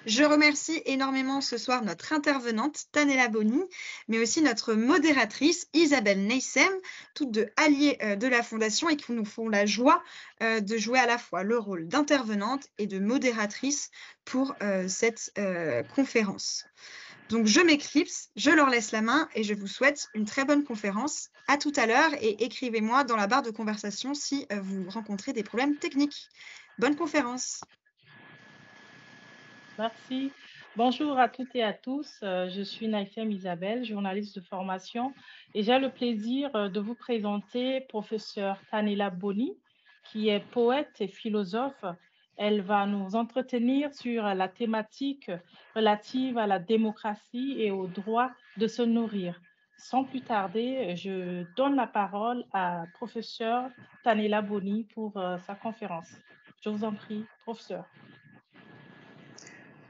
Je remercie énormément ce soir notre intervenante Tanela Boni, mais aussi notre modératrice Isabelle Neissem, toutes deux alliées de la Fondation et qui nous font la joie de jouer à la fois le rôle d'intervenante et de modératrice pour cette conférence. Donc je m'éclipse, je leur laisse la main et je vous souhaite une très bonne conférence. À tout à l'heure et écrivez-moi dans la barre de conversation si vous rencontrez des problèmes techniques. Bonne conférence. Merci. Bonjour à toutes et à tous. Je suis Naïfem Isabelle, journaliste de formation, et j'ai le plaisir de vous présenter professeur Tanela Boni, qui est poète et philosophe. Elle va nous entretenir sur la thématique relative à la démocratie et au droit de se nourrir. Sans plus tarder, je donne la parole à professeur Tanela Boni pour sa conférence. Je vous en prie, professeur.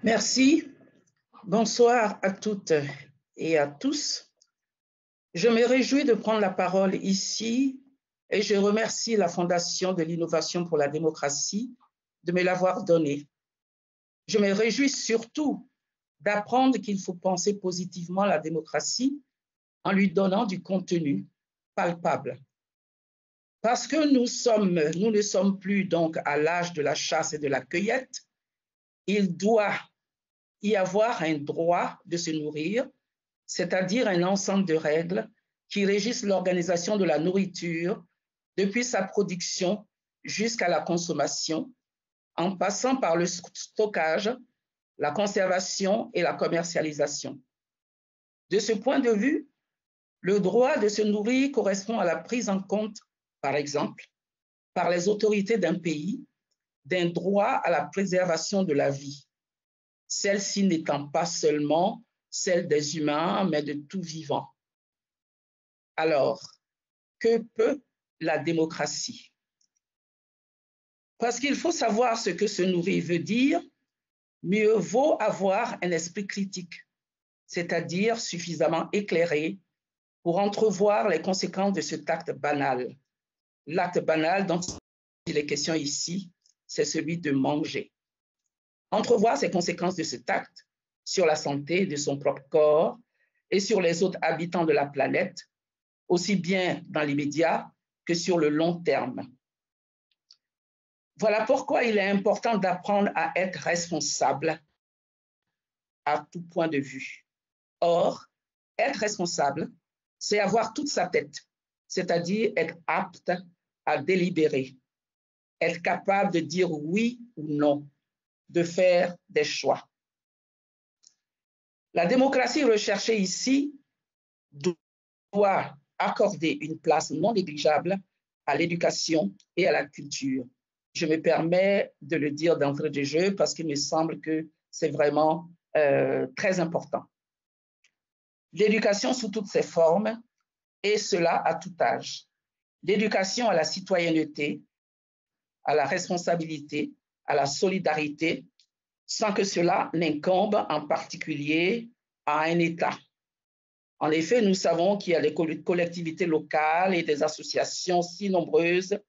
Merci. Bonsoir à toutes et à tous. Je me réjouis de prendre la parole ici et je remercie la Fondation de l'innovation pour la démocratie de me l'avoir donnée. Je me réjouis surtout d'apprendre qu'il faut penser positivement la démocratie en lui donnant du contenu palpable. Parce que nous ne sommes plus donc à l'âge de la chasse et de la cueillette, il doit y avoir un droit de se nourrir, c'est-à-dire un ensemble de règles qui régissent l'organisation de la nourriture depuis sa production jusqu'à la consommation, en passant par le stockage, la conservation et la commercialisation. De ce point de vue, le droit de se nourrir correspond à la prise en compte, par exemple, par les autorités d'un pays, d'un droit à la préservation de la vie, celle-ci n'étant pas seulement celle des humains, mais de tout vivant. Alors, que peut la démocratie? Parce qu'il faut savoir ce que se nourrir veut dire, mieux vaut avoir un esprit critique, c'est-à-dire suffisamment éclairé pour entrevoir les conséquences de cet acte banal. L'acte banal dont il est question ici, c'est celui de manger. Entrevoir ces conséquences de cet acte sur la santé de son propre corps et sur les autres habitants de la planète, aussi bien dans l'immédiat que sur le long terme. Voilà pourquoi il est important d'apprendre à être responsable à tout point de vue. Or, être responsable, c'est avoir toute sa tête, c'est-à-dire être apte à délibérer, être capable de dire oui ou non, de faire des choix. La démocratie recherchée ici doit accorder une place non négligeable à l'éducation et à la culture. Je me permets de le dire d'entrée de jeu parce qu'il me semble que c'est vraiment très important. L'éducation sous toutes ses formes, et cela à tout âge. L'éducation à la citoyenneté, à la responsabilité, à la solidarité, sans que cela n'incombe en particulier à un État. En effet, nous savons qu'il y a des collectivités locales et des associations si nombreuses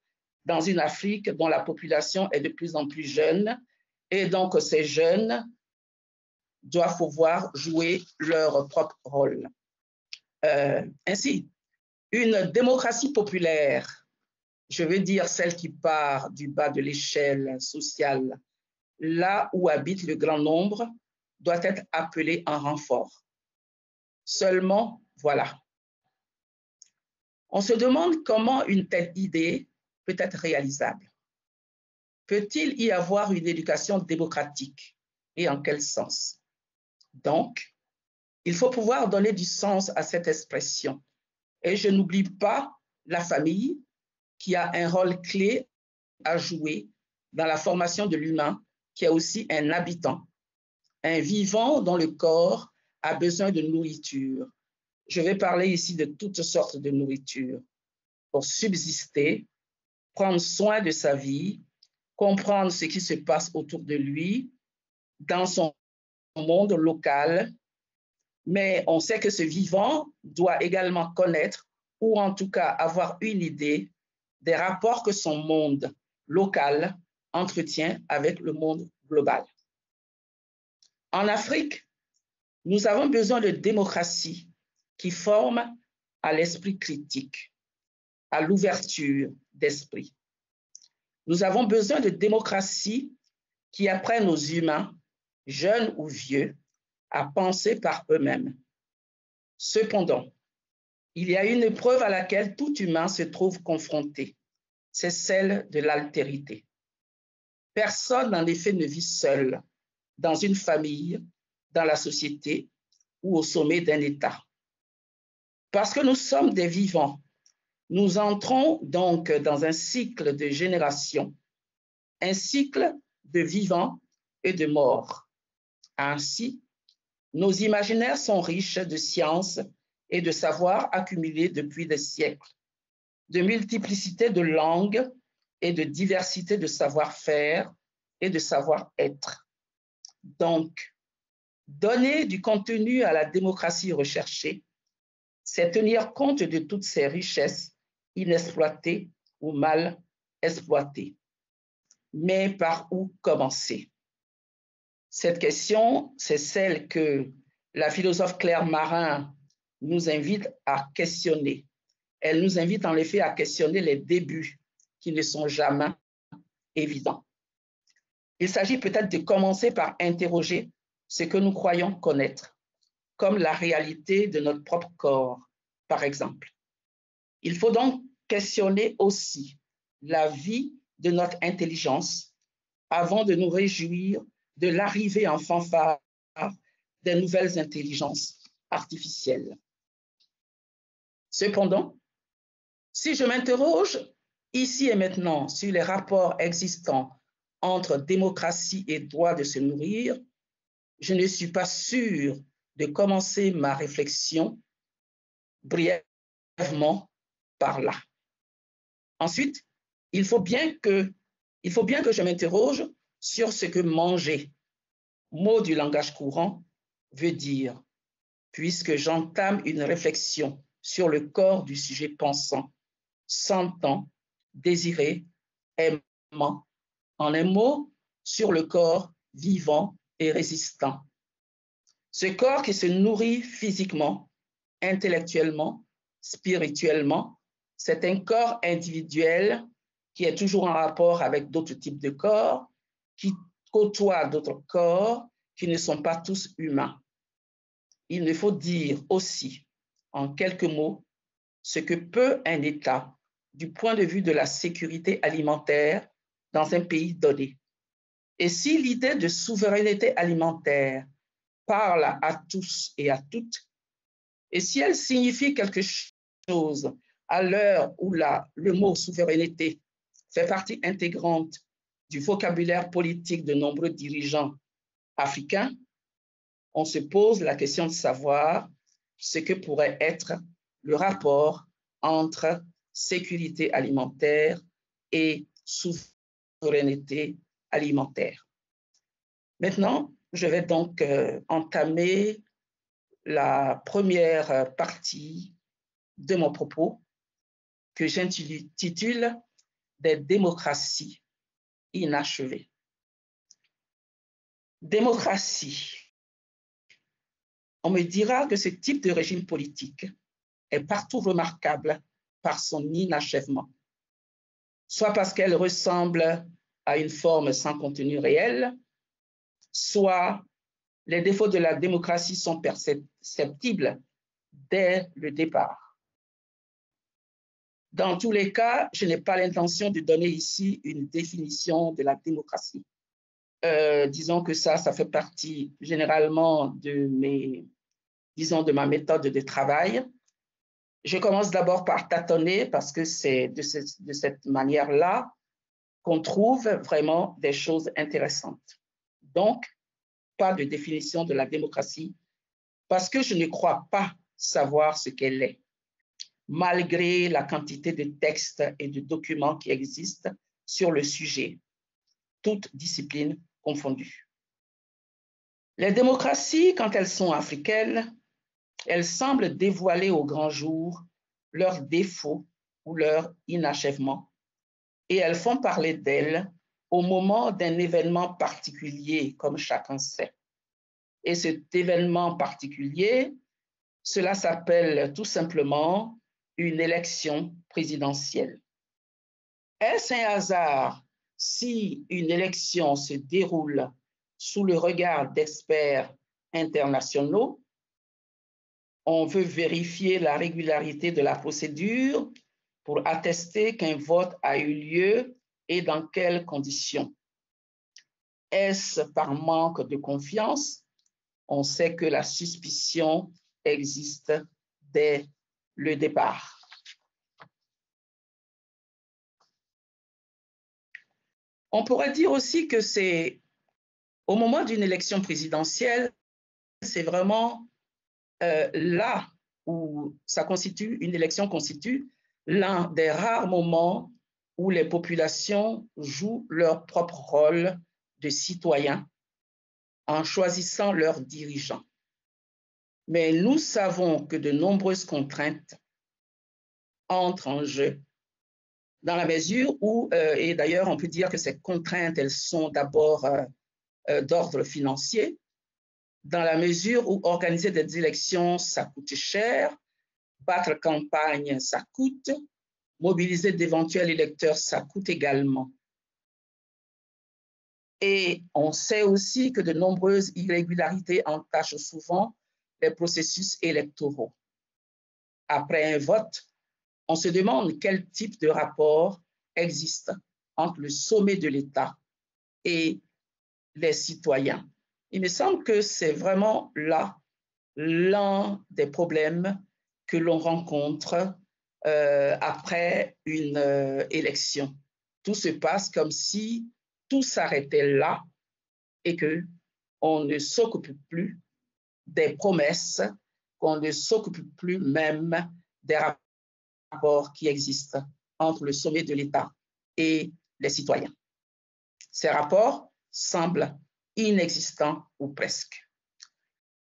dans une Afrique dont la population est de plus en plus jeune, et donc ces jeunes doivent pouvoir jouer leur propre rôle. Ainsi, une démocratie populaire, je veux dire celle qui part du bas de l'échelle sociale, là où habite le grand nombre, doit être appelée en renfort. Seulement, voilà. On se demande comment une telle idée peut être réalisable. Peut-il y avoir une éducation démocratique et en quel sens? Donc, il faut pouvoir donner du sens à cette expression. Et je n'oublie pas la famille qui a un rôle clé à jouer dans la formation de l'humain, qui est aussi un habitant, un vivant dont le corps a besoin de nourriture. Je vais parler ici de toutes sortes de nourriture pour subsister, prendre soin de sa vie, comprendre ce qui se passe autour de lui, dans son monde local. Mais on sait que ce vivant doit également connaître, ou en tout cas avoir une idée des rapports que son monde local entretient avec le monde global. En Afrique, nous avons besoin de démocratie qui forme à l'esprit critique, à l'ouverture d'esprit. Nous avons besoin de démocratie qui apprenne aux humains, jeunes ou vieux, à penser par eux-mêmes. Cependant, il y a une épreuve à laquelle tout humain se trouve confronté, c'est celle de l'altérité. Personne, en effet, ne vit seul, dans une famille, dans la société ou au sommet d'un État. Parce que nous sommes des vivants, nous entrons donc dans un cycle de génération, un cycle de vivants et de morts. Ainsi, nos imaginaires sont riches de sciences et de savoirs accumulés depuis des siècles, de multiplicité de langues et de diversité de savoir-faire et de savoir-être. Donc, donner du contenu à la démocratie recherchée, c'est tenir compte de toutes ces richesses inexploitées ou mal exploitées. Mais par où commencer? Cette question, c'est celle que la philosophe Claire Marin nous invite à questionner. Elle nous invite en effet à questionner les débuts qui ne sont jamais évidents. Il s'agit peut-être de commencer par interroger ce que nous croyons connaître, comme la réalité de notre propre corps, par exemple. Il faut donc questionner aussi la vie de notre intelligence avant de nous réjouir de l'arrivée en fanfare des nouvelles intelligences artificielles. Cependant, si je m'interroge ici et maintenant sur les rapports existants entre démocratie et droit de se nourrir, je ne suis pas sûr de commencer ma réflexion brièvement par là. Ensuite, il faut bien que je m'interroge sur ce que manger, mot du langage courant, veut dire, puisque j'entame une réflexion sur le corps du sujet pensant, sentant, désiré, aimant, en un mot, sur le corps vivant et résistant. Ce corps qui se nourrit physiquement, intellectuellement, spirituellement, c'est un corps individuel qui est toujours en rapport avec d'autres types de corps, qui côtoie d'autres corps qui ne sont pas tous humains. Il me faut dire aussi, en quelques mots, ce que peut un État du point de vue de la sécurité alimentaire dans un pays donné. Et si l'idée de souveraineté alimentaire parle à tous et à toutes, et si elle signifie quelque chose à l'heure où le mot souveraineté fait partie intégrante du vocabulaire politique de nombreux dirigeants africains, on se pose la question de savoir ce que pourrait être le rapport entre sécurité alimentaire et souveraineté alimentaire. Maintenant, je vais donc entamer la première partie de mon propos que j'intitule « Des démocraties inachevées ». Démocratie. On me dira que ce type de régime politique est partout remarquable par son inachèvement, soit parce qu'elle ressemble à une forme sans contenu réel, soit les défauts de la démocratie sont perceptibles dès le départ. Dans tous les cas, je n'ai pas l'intention de donner ici une définition de la démocratie. Disons que ça fait partie généralement de ma méthode de travail. Je commence d'abord par tâtonner parce que c'est de cette manière-là qu'on trouve vraiment des choses intéressantes. Donc, pas de définition de la démocratie parce que je ne crois pas savoir ce qu'elle est, malgré la quantité de textes et de documents qui existent sur le sujet, toutes disciplines confondues. Les démocraties, quand elles sont africaines, elles semblent dévoiler au grand jour leurs défauts ou leur inachèvement, et elles font parler d'elles au moment d'un événement particulier, comme chacun sait. Et cet événement particulier, cela s'appelle tout simplement une élection présidentielle. Est-ce un hasard si une élection se déroule sous le regard d'experts internationaux? On veut vérifier la régularité de la procédure pour attester qu'un vote a eu lieu et dans quelles conditions. Est-ce par manque de confiance? On sait que la suspicion existe dès le départ. On pourrait dire aussi que c'est au moment d'une élection présidentielle, c'est vraiment là où une élection constitue l'un des rares moments où les populations jouent leur propre rôle de citoyens en choisissant leurs dirigeants. Mais nous savons que de nombreuses contraintes entrent en jeu dans la mesure où, et d'ailleurs on peut dire que ces contraintes, elles sont d'abord d'ordre financier, dans la mesure où organiser des élections, ça coûte cher, battre campagne, ça coûte, mobiliser d'éventuels électeurs, ça coûte également. Et on sait aussi que de nombreuses irrégularités entachent souvent les processus électoraux. Après un vote, on se demande quel type de rapport existe entre le sommet de l'État et les citoyens. Il me semble que c'est vraiment là l'un des problèmes que l'on rencontre après une élection. Tout se passe comme si tout s'arrêtait là et qu'on ne s'occupe plus des promesses, qu'on ne s'occupe plus même des rapports qui existent entre le sommet de l'État et les citoyens. Ces rapports semblent inexistants ou presque.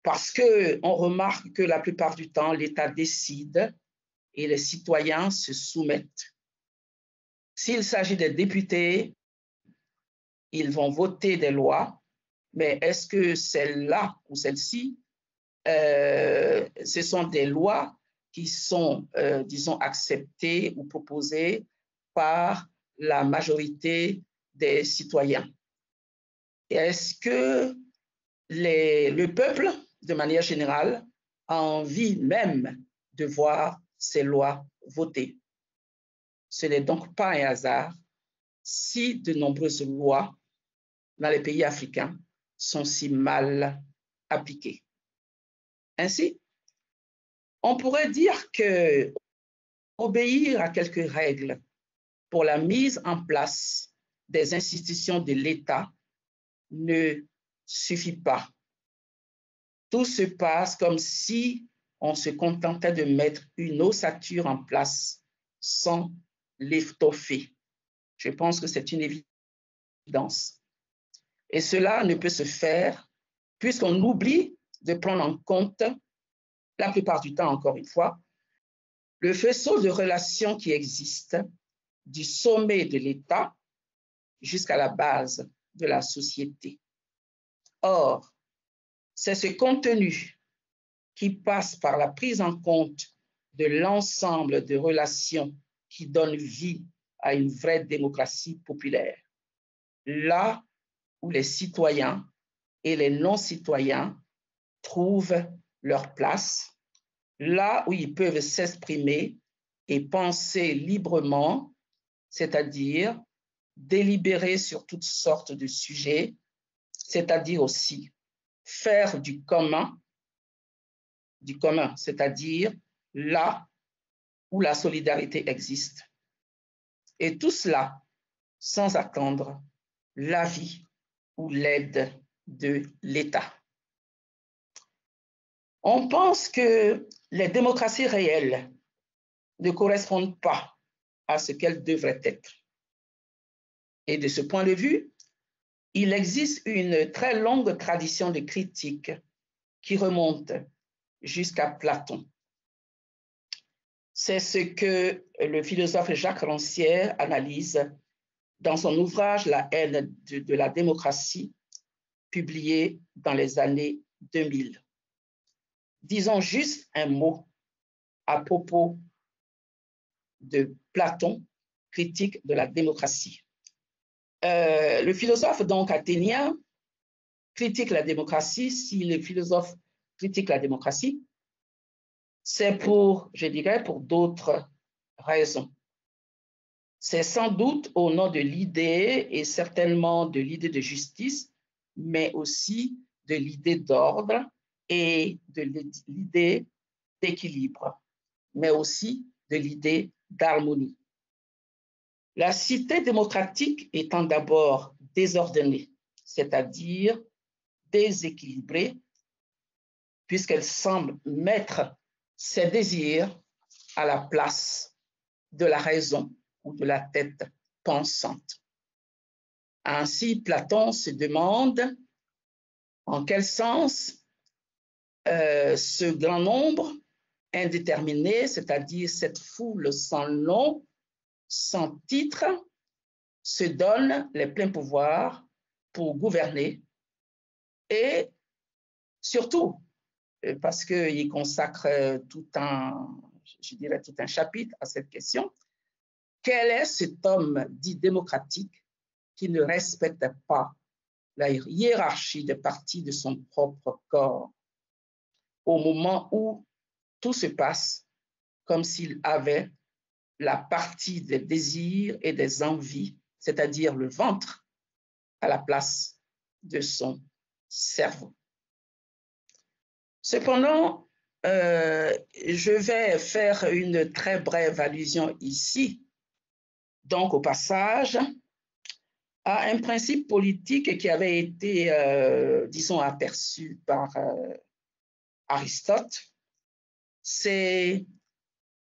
Parce qu'on remarque que la plupart du temps, l'État décide et les citoyens se soumettent. S'il s'agit des députés, ils vont voter des lois, mais est-ce que celle-là ou celle-ci, ce sont des lois qui sont, disons, acceptées ou proposées par la majorité des citoyens? Est-ce que le peuple, de manière générale, a envie même de voir ces lois votées? Ce n'est donc pas un hasard si de nombreuses lois dans les pays africains sont si mal appliquées. Ainsi, on pourrait dire que obéir à quelques règles pour la mise en place des institutions de l'État ne suffit pas. Tout se passe comme si on se contentait de mettre une ossature en place sans l'étoffer. Je pense que c'est une évidence. Et cela ne peut se faire puisqu'on oublie de prendre en compte, la plupart du temps, encore une fois, le faisceau de relations qui existe du sommet de l'État jusqu'à la base de la société. Or, c'est ce contenu qui passe par la prise en compte de l'ensemble de relations qui donnent vie à une vraie démocratie populaire. Là où les citoyens et les non-citoyens trouvent leur place, là où ils peuvent s'exprimer et penser librement, c'est-à-dire délibérer sur toutes sortes de sujets, c'est-à-dire aussi faire du commun, c'est-à-dire là où la solidarité existe. Et tout cela sans attendre l'avis ou l'aide de l'État. On pense que les démocraties réelles ne correspondent pas à ce qu'elles devraient être. Et de ce point de vue, il existe une très longue tradition de critique qui remonte jusqu'à Platon. C'est ce que le philosophe Jacques Rancière analyse dans son ouvrage « La haine de la démocratie », publié dans les années 2000. Disons juste un mot à propos de Platon, critique de la démocratie. Le philosophe donc athénien critique la démocratie. Si les philosophes critiquent la démocratie, c'est pour, je dirais, pour d'autres raisons. C'est sans doute au nom de l'idée et certainement de l'idée de justice, mais aussi de l'idée d'ordre et de l'idée d'équilibre, mais aussi de l'idée d'harmonie. La cité démocratique étant d'abord désordonnée, c'est-à-dire déséquilibrée, puisqu'elle semble mettre ses désirs à la place de la raison ou de la tête pensante. Ainsi, Platon se demande en quel sens ce grand nombre indéterminé, c'est-à-dire cette foule sans nom, sans titre, se donne les pleins pouvoirs pour gouverner et surtout, parce qu'il consacre tout un chapitre à cette question, quel est cet homme dit démocratique qui ne respecte pas la hiérarchie des parties de son propre corps au moment où tout se passe comme s'il avait la partie des désirs et des envies, c'est-à-dire le ventre, à la place de son cerveau. Cependant, je vais faire une très brève allusion ici, donc au passage, à un principe politique qui avait été, disons, aperçu par Aristote. C'est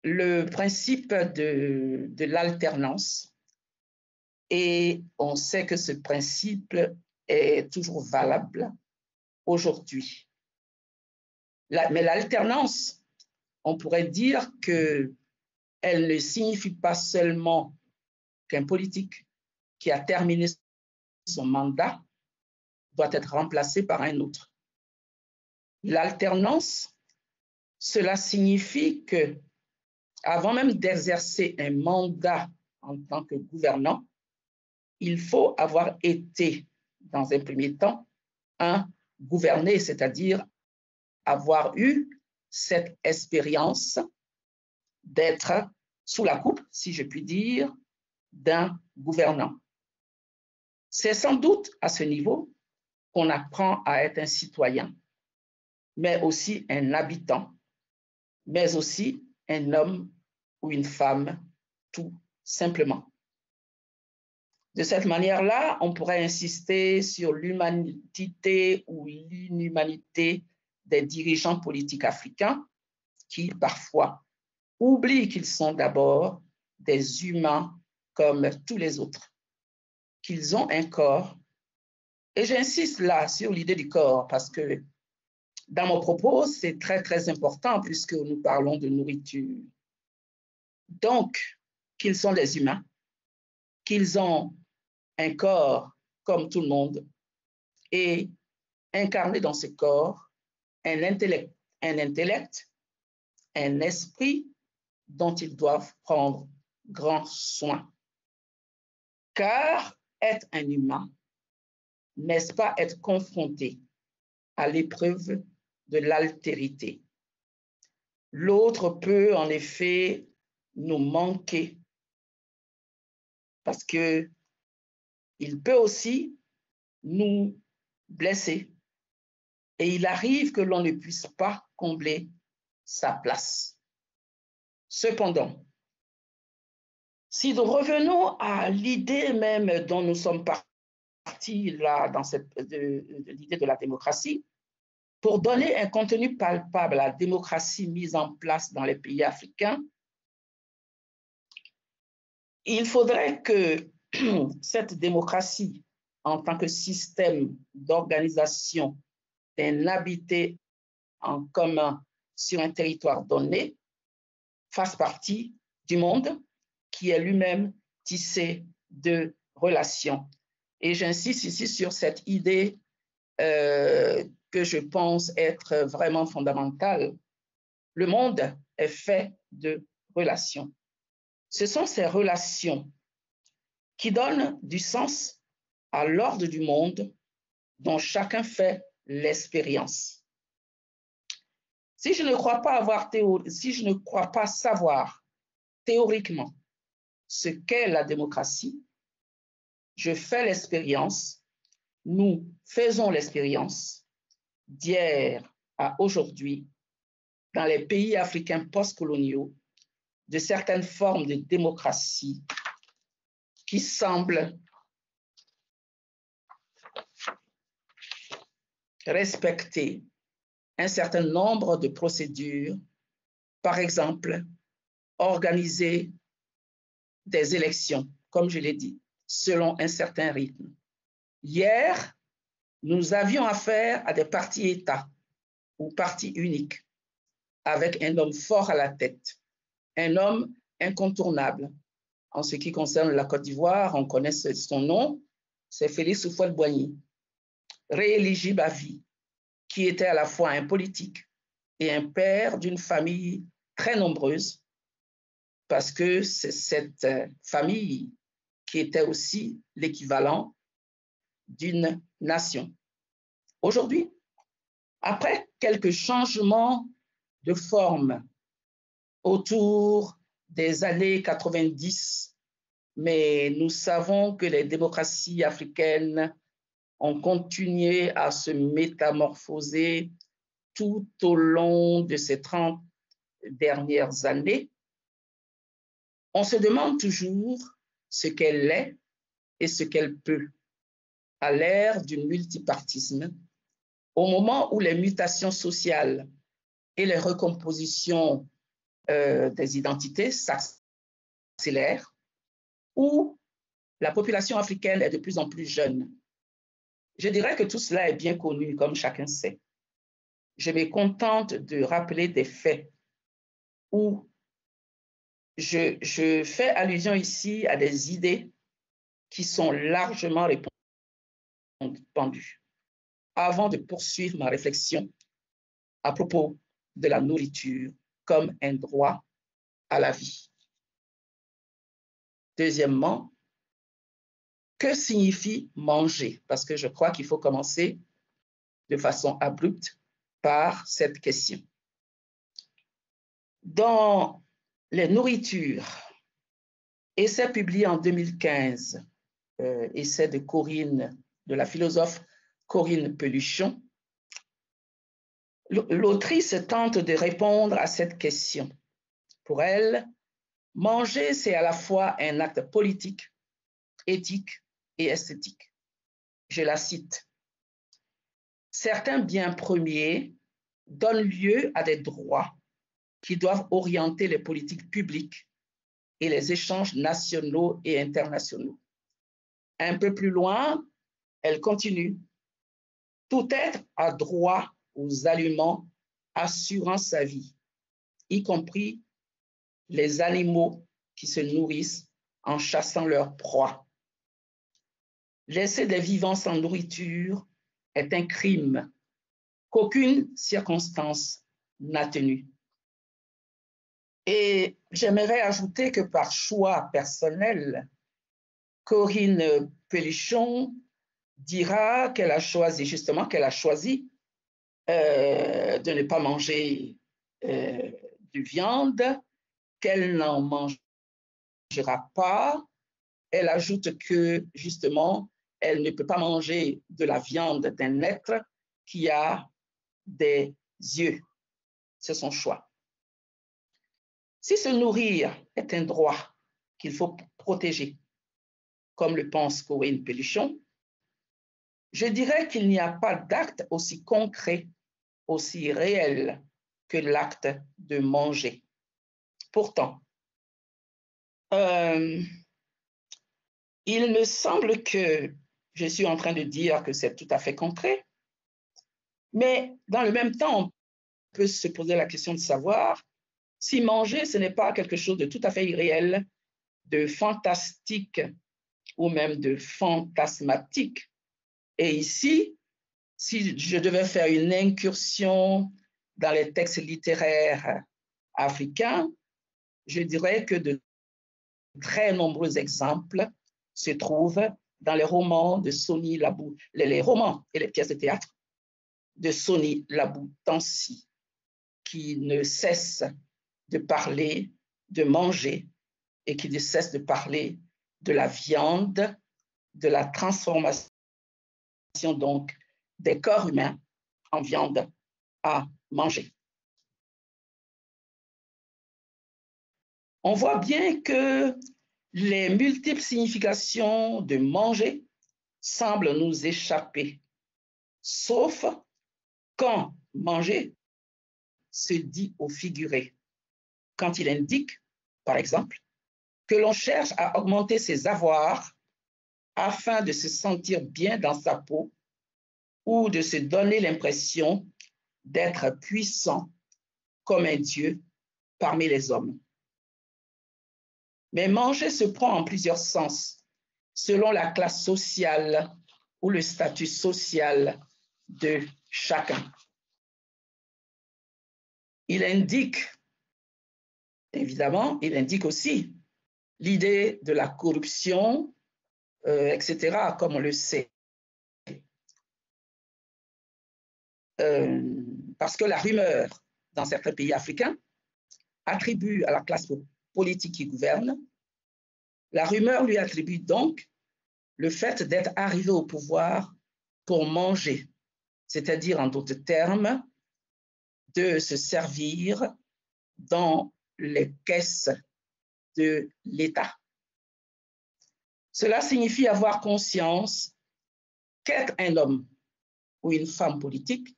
le principe de l'alternance. Et on sait que ce principe est toujours valable aujourd'hui. Mais l'alternance, on pourrait dire qu'elle ne signifie pas seulement qu'un politique qui a terminé son mandat doit être remplacé par un autre. L'alternance, cela signifie que, avant même d'exercer un mandat en tant que gouvernant, il faut avoir été, dans un premier temps, un gouverné, c'est-à-dire avoir eu cette expérience d'être sous la coupe, si je puis dire, d'un gouvernant. C'est sans doute à ce niveau qu'on apprend à être un citoyen, mais aussi un habitant, mais aussi un homme ou une femme, tout simplement. De cette manière-là, on pourrait insister sur l'humanité ou l'inhumanité des dirigeants politiques africains qui, parfois, oublient qu'ils sont d'abord des humains comme tous les autres, qu'ils ont un corps. Et j'insiste là sur l'idée du corps parce que dans mon propos, c'est très, très important puisque nous parlons de nourriture. Donc, qu'ils sont des humains, qu'ils ont un corps comme tout le monde et incarner dans ce corps un intellect, un esprit dont ils doivent prendre grand soin. Car être un humain, n'est-ce pas être confronté à l'épreuve de l'altérité? L'autre peut en effet nous manquer parce que il peut aussi nous blesser et il arrive que l'on ne puisse pas combler sa place. Cependant, si nous revenons à l'idée même dont nous sommes partis là dans l'idée de la démocratie, pour donner un contenu palpable à la démocratie mise en place dans les pays africains, il faudrait que cette démocratie, en tant que système d'organisation d'un habité en commun sur un territoire donné, fasse partie du monde qui est lui-même tissé de relations. Et j'insiste ici sur cette idée que je pense être vraiment fondamental. Le monde est fait de relations. Ce sont ces relations qui donnent du sens à l'ordre du monde dont chacun fait l'expérience. Si je ne crois pas savoir théoriquement ce qu'est la démocratie, je fais l'expérience, nous faisons l'expérience d'hier à aujourd'hui dans les pays africains postcoloniaux de certaines formes de démocratie qui semblent respecter un certain nombre de procédures, par exemple, organiser des élections, comme je l'ai dit, selon un certain rythme. Hier, nous avions affaire à des partis-États ou partis uniques, avec un homme fort à la tête, un homme incontournable. En ce qui concerne la Côte d'Ivoire, on connaît son nom, c'est Félix Houphouët-Boigny, rééligible à vie, qui était à la fois un politique et un père d'une famille très nombreuse, parce que c'est cette famille qui était aussi l'équivalent d'une nation. Aujourd'hui, après quelques changements de forme autour des années 90, mais nous savons que les démocraties africaines ont continué à se métamorphoser tout au long de ces 30 dernières années. On se demande toujours ce qu'elle est et ce qu'elle peut à l'ère du multipartisme, au moment où les mutations sociales et les recompositions des identités s'accélèrent, où la population africaine est de plus en plus jeune. Je dirais que tout cela est bien connu, comme chacun sait. Je me contente de rappeler des faits où je fais allusion ici à des idées qui sont largement répandues avant de poursuivre ma réflexion à propos de la nourriture comme un droit à la vie. Deuxièmement, que signifie manger? Parce que je crois qu'il faut commencer de façon abrupte par cette question. Dans les nourritures, essai publié en 2015, essai de la philosophe Corinne Peluchon, l'autrice tente de répondre à cette question. Pour elle, manger, c'est à la fois un acte politique, éthique et esthétique. Je la cite. Certains biens premiers donnent lieu à des droits qui doivent orienter les politiques publiques et les échanges nationaux et internationaux. Un peu plus loin, elle continue. Tout être a droit aux aliments assurant sa vie, y compris les animaux qui se nourrissent en chassant leur proie. Laisser des vivants sans nourriture est un crime qu'aucune circonstance n'a tenu. Et j'aimerais ajouter que par choix personnel, Corinne Peluchon dira qu'elle a choisi de ne pas manger de viande, qu'elle n'en mangera pas. Elle ajoute que justement, elle ne peut pas manger de la viande d'un être qui a des yeux. C'est son choix. Si se nourrir est un droit qu'il faut protéger, comme le pense Corinne Peluchon, je dirais qu'il n'y a pas d'acte aussi concret, aussi réel que l'acte de manger. Pourtant, il me semble que je suis en train de dire que c'est tout à fait concret, mais dans le même temps, on peut se poser la question de savoir si manger, ce n'est pas quelque chose de tout à fait irréel, de fantastique ou même de fantasmatique. Et ici, si je devais faire une incursion dans les textes littéraires africains, je dirais que de très nombreux exemples se trouvent dans les romans de Soni Labou, les romans et les pièces de théâtre de Soni Labou Tansi, qui ne cesse de parler, de manger, et qui ne cesse de parler de la viande, de la transformation donc des corps humains en viande à manger. On voit bien que les multiples significations de manger semblent nous échapper, sauf quand manger se dit au figuré, quand il indique, par exemple, que l'on cherche à augmenter ses avoirs afin de se sentir bien dans sa peau ou de se donner l'impression d'être puissant comme un dieu parmi les hommes. Mais manger se prend en plusieurs sens, selon la classe sociale ou le statut social de chacun. Il indique, évidemment, il indique aussi l'idée de la corruption, etc., comme on le sait. Parce que la rumeur, dans certains pays africains, attribue à la classe politique qui gouverne, la rumeur lui attribue donc le fait d'être arrivé au pouvoir pour manger, c'est-à-dire en d'autres termes, de se servir dans les caisses de l'État. Cela signifie avoir conscience qu'être un homme ou une femme politique,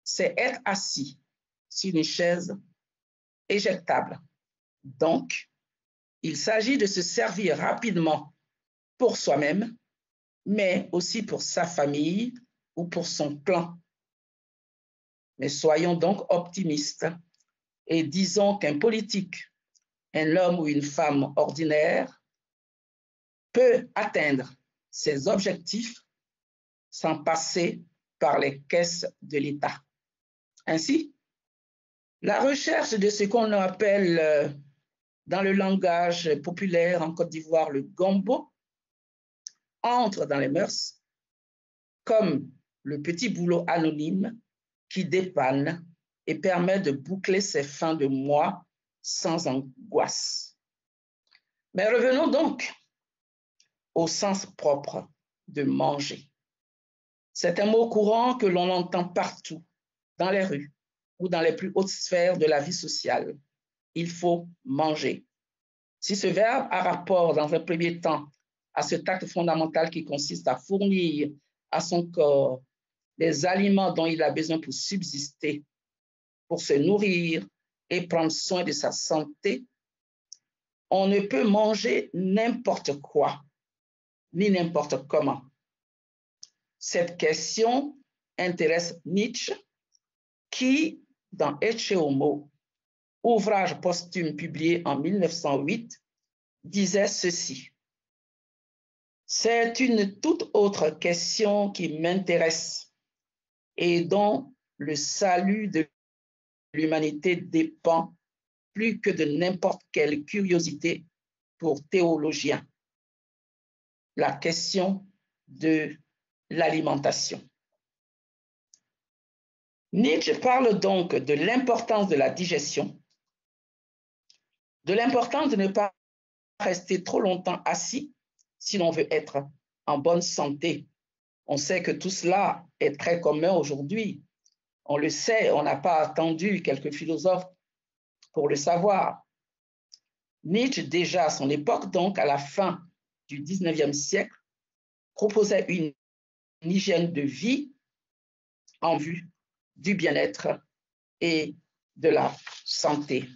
c'est être assis sur une chaise éjectable. Donc, il s'agit de se servir rapidement pour soi-même, mais aussi pour sa famille ou pour son clan. Mais soyons donc optimistes et disons qu'un politique, un homme ou une femme ordinaire, peut atteindre ses objectifs sans passer par les caisses de l'État. Ainsi, la recherche de ce qu'on appelle dans le langage populaire en Côte d'Ivoire le gombo entre dans les mœurs comme le petit boulot anonyme qui dépanne et permet de boucler ses fins de mois sans angoisse. Mais revenons donc au sens propre de manger. C'est un mot courant que l'on entend partout, dans les rues ou dans les plus hautes sphères de la vie sociale. Il faut manger. Si ce verbe a rapport, dans un premier temps, à cet acte fondamental qui consiste à fournir à son corps les aliments dont il a besoin pour subsister, pour se nourrir et prendre soin de sa santé, on ne peut manger n'importe quoi, ni n'importe comment. Cette question intéresse Nietzsche, qui, dans Ecce Homo, ouvrage posthume publié en 1908, disait ceci: « C'est une toute autre question qui m'intéresse et dont le salut de l'humanité dépend plus que de n'importe quelle curiosité pour théologiens. La question de l'alimentation. » Nietzsche parle donc de l'importance de la digestion, de l'importance de ne pas rester trop longtemps assis si l'on veut être en bonne santé. On sait que tout cela est très commun aujourd'hui. On le sait, on n'a pas attendu quelques philosophes pour le savoir. Nietzsche, déjà à son époque, donc à la fin du 19e siècle, proposait une hygiène de vie en vue du bien-être et de la santé.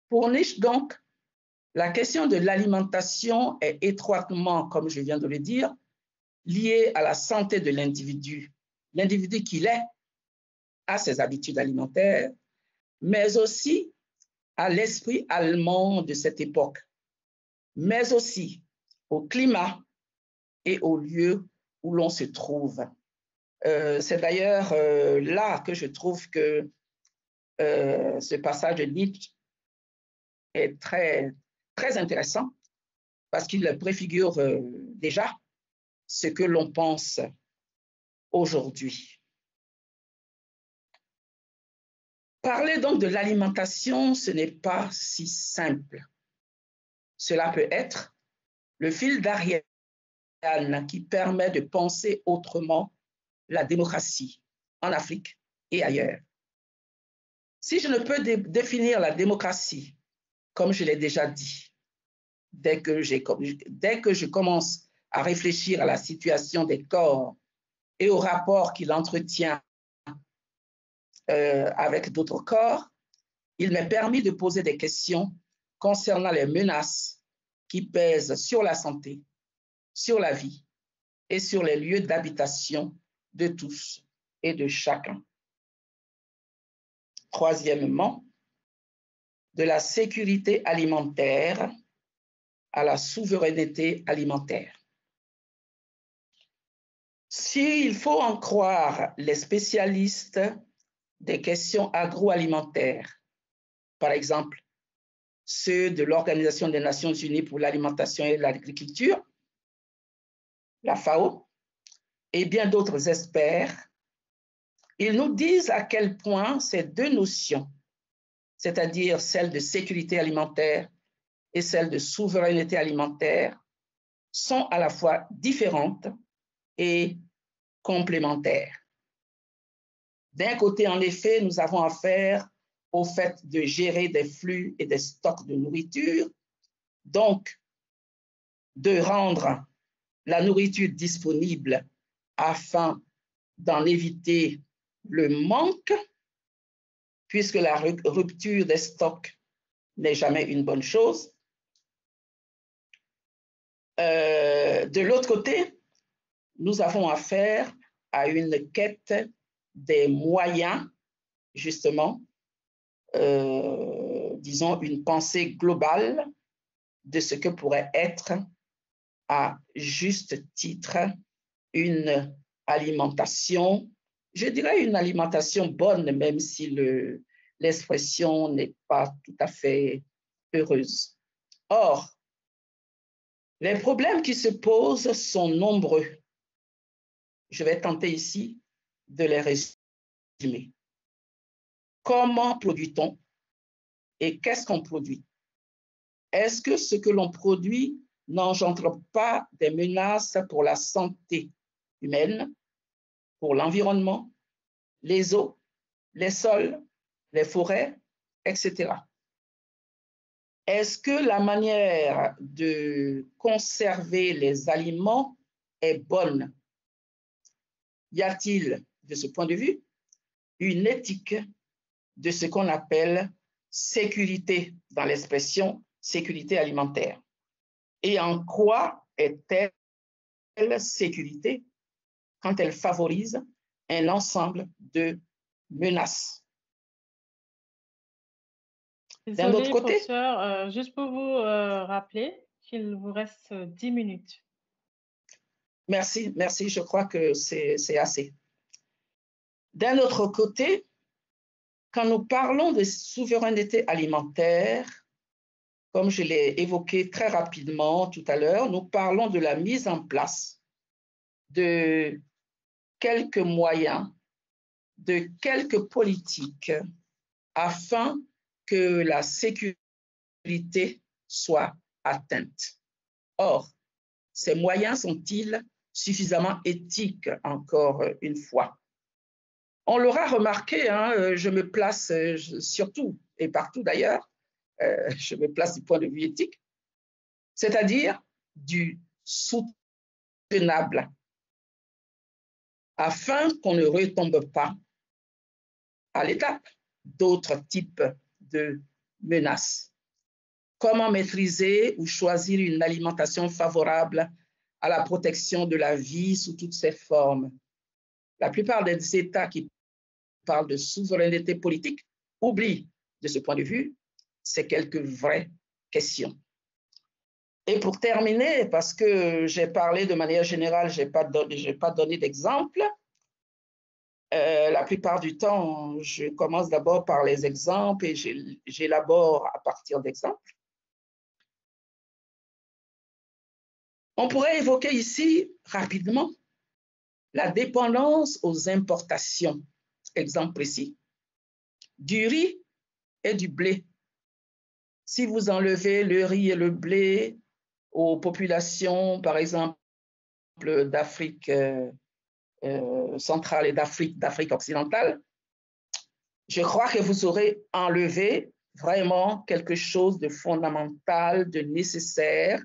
Pour Nietzsche, donc, la question de l'alimentation est étroitement, comme je viens de le dire, liée à la santé de l'individu. L'individu qu'il est, à ses habitudes alimentaires, mais aussi à l'esprit allemand de cette époque, mais aussi au climat et au lieu où l'on se trouve. C'est d'ailleurs là que je trouve que ce passage de Nietzsche est très, très intéressant parce qu'il préfigure déjà ce que l'on pense aujourd'hui. Parler donc de l'alimentation, ce n'est pas si simple. Cela peut être le fil d'Ariane qui permet de penser autrement la démocratie en Afrique et ailleurs. Si je ne peux définir la démocratie, comme je l'ai déjà dit, dès que je commence à réfléchir à la situation des corps et au rapport qu'il entretient avec d'autres corps, il m'est permis de poser des questions concernant les menaces qui pèsent sur la santé, sur la vie et sur les lieux d'habitation de tous et de chacun. Troisièmement, de la sécurité alimentaire à la souveraineté alimentaire. S'il faut en croire les spécialistes des questions agroalimentaires, par exemple ceux de l'Organisation des Nations Unies pour l'alimentation et l'agriculture, la FAO, et bien d'autres experts, ils nous disent à quel point ces deux notions, c'est-à-dire celle de sécurité alimentaire et celle de souveraineté alimentaire, sont à la fois différentes et complémentaires. D'un côté, en effet, nous avons affaire au fait de gérer des flux et des stocks de nourriture, donc de rendre la nourriture disponible afin d'en éviter le manque, puisque la rupture des stocks n'est jamais une bonne chose. De l'autre côté, nous avons affaire à une quête des moyens, justement, disons une pensée globale de ce que pourrait être, à juste titre, une alimentation, je dirais une alimentation bonne, même si l'expression n'est pas tout à fait heureuse. Or, les problèmes qui se posent sont nombreux. Je vais tenter ici de les résumer. Comment produit-on et qu'est-ce qu'on produit? Est-ce que ce que l'on produit n'engendre pas des menaces pour la santé humaine, pour l'environnement, les eaux, les sols, les forêts, etc. Est-ce que la manière de conserver les aliments est bonne? Y a-t-il, de ce point de vue, une éthique de ce qu'on appelle sécurité, dans l'expression sécurité alimentaire? Et en quoi est-elle sécurité quand elle favorise un ensemble de menaces? D'un autre côté, professeur, juste pour vous rappeler qu'il vous reste 10 minutes. Merci, merci, je crois que c'est assez. D'un autre côté, quand nous parlons de souveraineté alimentaire, comme je l'ai évoqué très rapidement tout à l'heure, nous parlons de la mise en place de quelques moyens, de quelques politiques afin que la sécurité soit atteinte. Or, ces moyens sont-ils suffisamment éthiques, encore une fois? On l'aura remarqué, hein, je me place surtout et partout d'ailleurs, je me place du point de vue éthique, c'est-à-dire du soutenable, afin qu'on ne retombe pas à l'étape d'autres types de menaces. Comment maîtriser ou choisir une alimentation favorable à la protection de la vie sous toutes ses formes? La plupart des États qui parlent de souveraineté politique oublient, de ce point de vue, ces quelques vraies questions. Et pour terminer, parce que j'ai parlé de manière générale, je n'ai pas donné d'exemple, la plupart du temps, je commence d'abord par les exemples et j'élabore à partir d'exemples. On pourrait évoquer ici rapidement la dépendance aux importations. Exemple précis, du riz et du blé. Si vous enlevez le riz et le blé aux populations, par exemple, d'Afrique centrale et d'Afrique occidentale, je crois que vous aurez enlevé vraiment quelque chose de fondamental, de nécessaire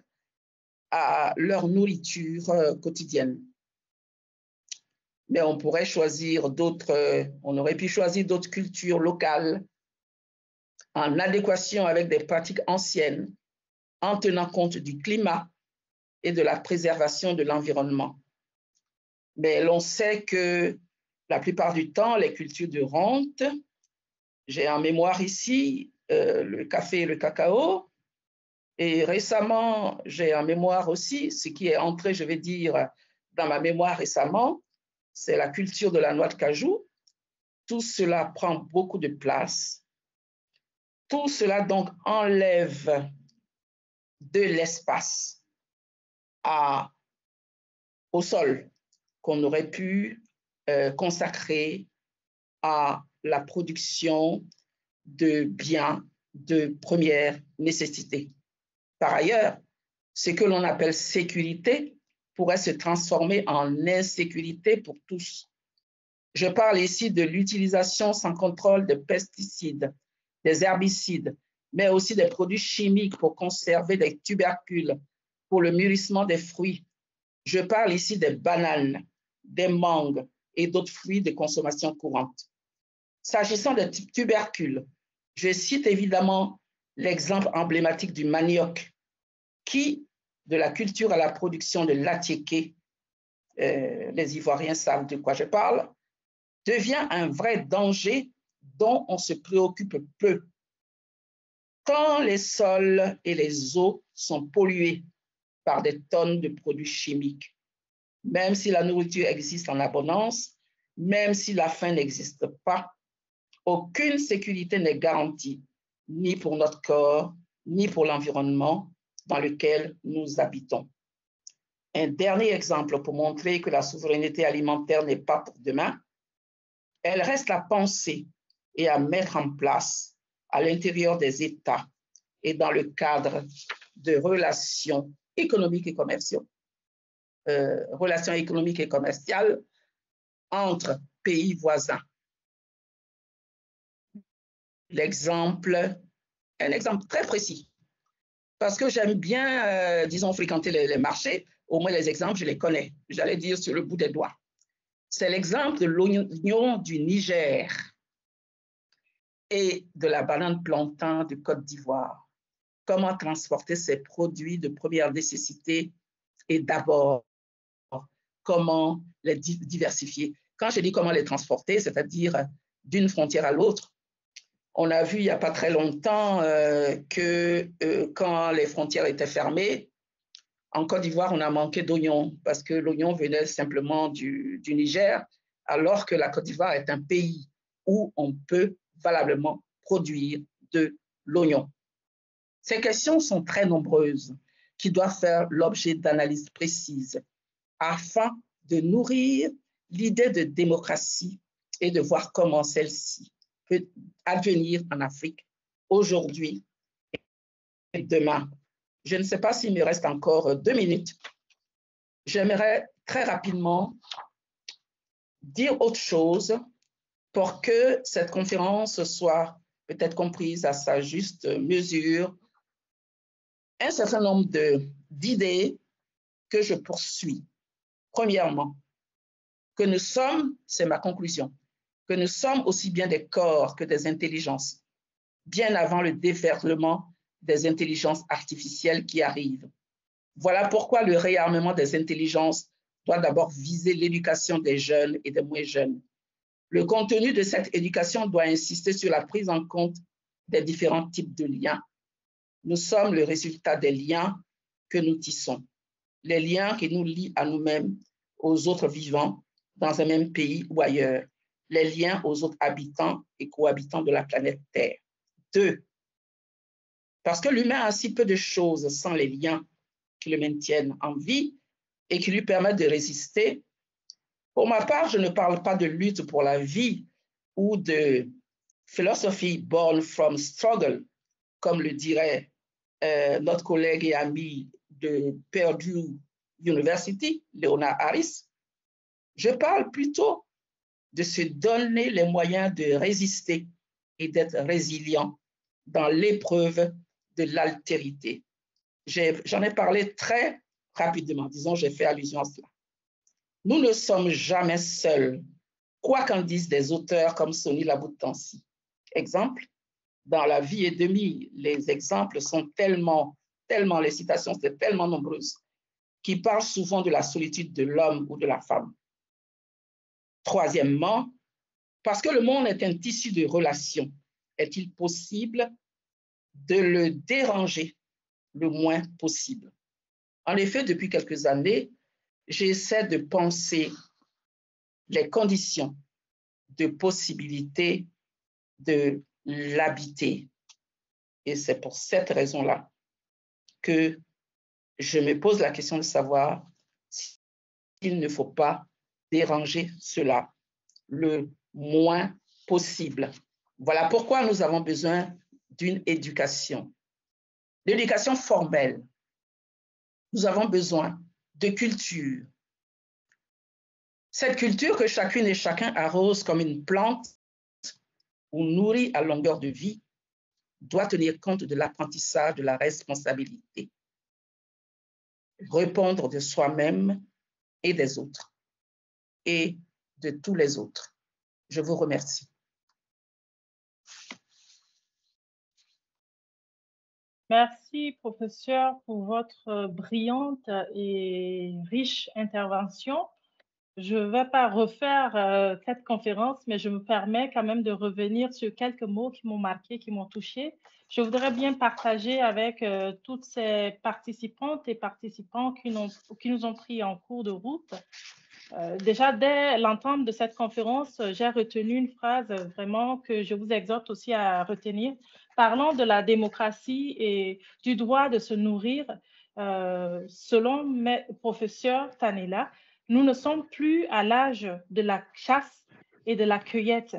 à leur nourriture quotidienne. Mais on pourrait choisir d'autres, on aurait pu choisir d'autres cultures locales en adéquation avec des pratiques anciennes, en tenant compte du climat et de la préservation de l'environnement. Mais l'on sait que la plupart du temps, les cultures de rente, j'ai en mémoire ici le café et le cacao, et récemment, j'ai en mémoire aussi, ce qui est entré, je vais dire, dans ma mémoire récemment, c'est la culture de la noix de cajou. Tout cela prend beaucoup de place. Tout cela donc enlève de l'espace au sol qu'on aurait pu consacrer à la production de biens de première nécessité. Par ailleurs, ce que l'on appelle sécurité pourrait se transformer en insécurité pour tous. Je parle ici de l'utilisation sans contrôle de pesticides, des herbicides, mais aussi des produits chimiques pour conserver des tubercules, pour le mûrissement des fruits. Je parle ici des bananes, des mangues et d'autres fruits de consommation courante. S'agissant des tubercules, je cite évidemment l'exemple emblématique du manioc, qui, de la culture à la production de l'attiéké, les Ivoiriens savent de quoi je parle, devient un vrai danger dont on se préoccupe peu. Quand les sols et les eaux sont pollués par des tonnes de produits chimiques, même si la nourriture existe en abondance, même si la faim n'existe pas, aucune sécurité n'est garantie, ni pour notre corps, ni pour l'environnement dans lequel nous habitons. Un dernier exemple pour montrer que la souveraineté alimentaire n'est pas pour demain, elle reste à penser et à mettre en place à l'intérieur des États et dans le cadre de relations économiques et commerciales, entre pays voisins. Un exemple très précis, parce que j'aime bien, disons, fréquenter les marchés, au moins les exemples, je les connais, j'allais dire sur le bout des doigts. C'est l'exemple de l'oignon du Niger et de la banane plantain de Côte d'Ivoire. Comment transporter ces produits de première nécessité et d'abord, comment les diversifier. Quand je dis comment les transporter, c'est-à-dire d'une frontière à l'autre, on a vu il n'y a pas très longtemps que quand les frontières étaient fermées, en Côte d'Ivoire, on a manqué d'oignons parce que l'oignon venait simplement du Niger, alors que la Côte d'Ivoire est un pays où on peut valablement produire de l'oignon. Ces questions sont très nombreuses qui doivent faire l'objet d'analyses précises afin de nourrir l'idée de démocratie et de voir comment celle-ci peut advenir en Afrique aujourd'hui et demain. Je ne sais pas s'il me reste encore 2 minutes. J'aimerais très rapidement dire autre chose pour que cette conférence soit peut-être comprise à sa juste mesure. Un certain nombre d'idées que je poursuis. Premièrement, que nous sommes, c'est ma conclusion, que nous sommes aussi bien des corps que des intelligences, bien avant le déferlement des intelligences artificielles qui arrivent. Voilà pourquoi le réarmement des intelligences doit d'abord viser l'éducation des jeunes et des moins jeunes. Le contenu de cette éducation doit insister sur la prise en compte des différents types de liens. Nous sommes le résultat des liens que nous tissons, les liens qui nous lient à nous-mêmes, aux autres vivants, dans un même pays ou ailleurs, les liens aux autres habitants et cohabitants de la planète Terre. 2, parce que l'humain a si peu de choses sans les liens qui le maintiennent en vie et qui lui permettent de résister. Pour ma part, je ne parle pas de lutte pour la vie ou de philosophy born from struggle, comme le dirait notre collègue et ami de Purdue University, Leonard Harris. Je parle plutôt de se donner les moyens de résister et d'être résilient dans l'épreuve de l'altérité. J'en ai parlé très rapidement, disons, j'ai fait allusion à cela. Nous ne sommes jamais seuls, quoi qu'en disent des auteurs comme Sonny Laboutansi. Exemple, dans La vie est demie, les exemples sont tellement, les citations sont tellement nombreuses, qui parlent souvent de la solitude de l'homme ou de la femme. Troisièmement, parce que le monde est un tissu de relations, est-il possible de le déranger le moins possible? En effet, depuis quelques années, j'essaie de penser les conditions de possibilité de l'habiter. Et c'est pour cette raison-là que je me pose la question de savoir s'il ne faut pas déranger cela le moins possible. Voilà pourquoi nous avons besoin d'une éducation. L'éducation formelle. Nous avons besoin de culture. Cette culture que chacune et chacun arrose comme une plante ou nourrit à longueur de vie doit tenir compte de l'apprentissage de la responsabilité, répondre de soi-même et des autres, et de tous les autres. Je vous remercie. Merci, professeur, pour votre brillante et riche intervention. Je ne vais pas refaire cette conférence, mais je me permets quand même de revenir sur quelques mots qui m'ont marqué, qui m'ont touché. Je voudrais bien partager avec toutes ces participantes et participants qui nous ont pris en cours de route. Déjà, dès l'entente de cette conférence, j'ai retenu une phrase vraiment que je vous exhorte aussi à retenir. Parlant de la démocratie et du droit de se nourrir, selon mes professeurs Tanela, nous ne sommes plus à l'âge de la chasse et de la cueillette.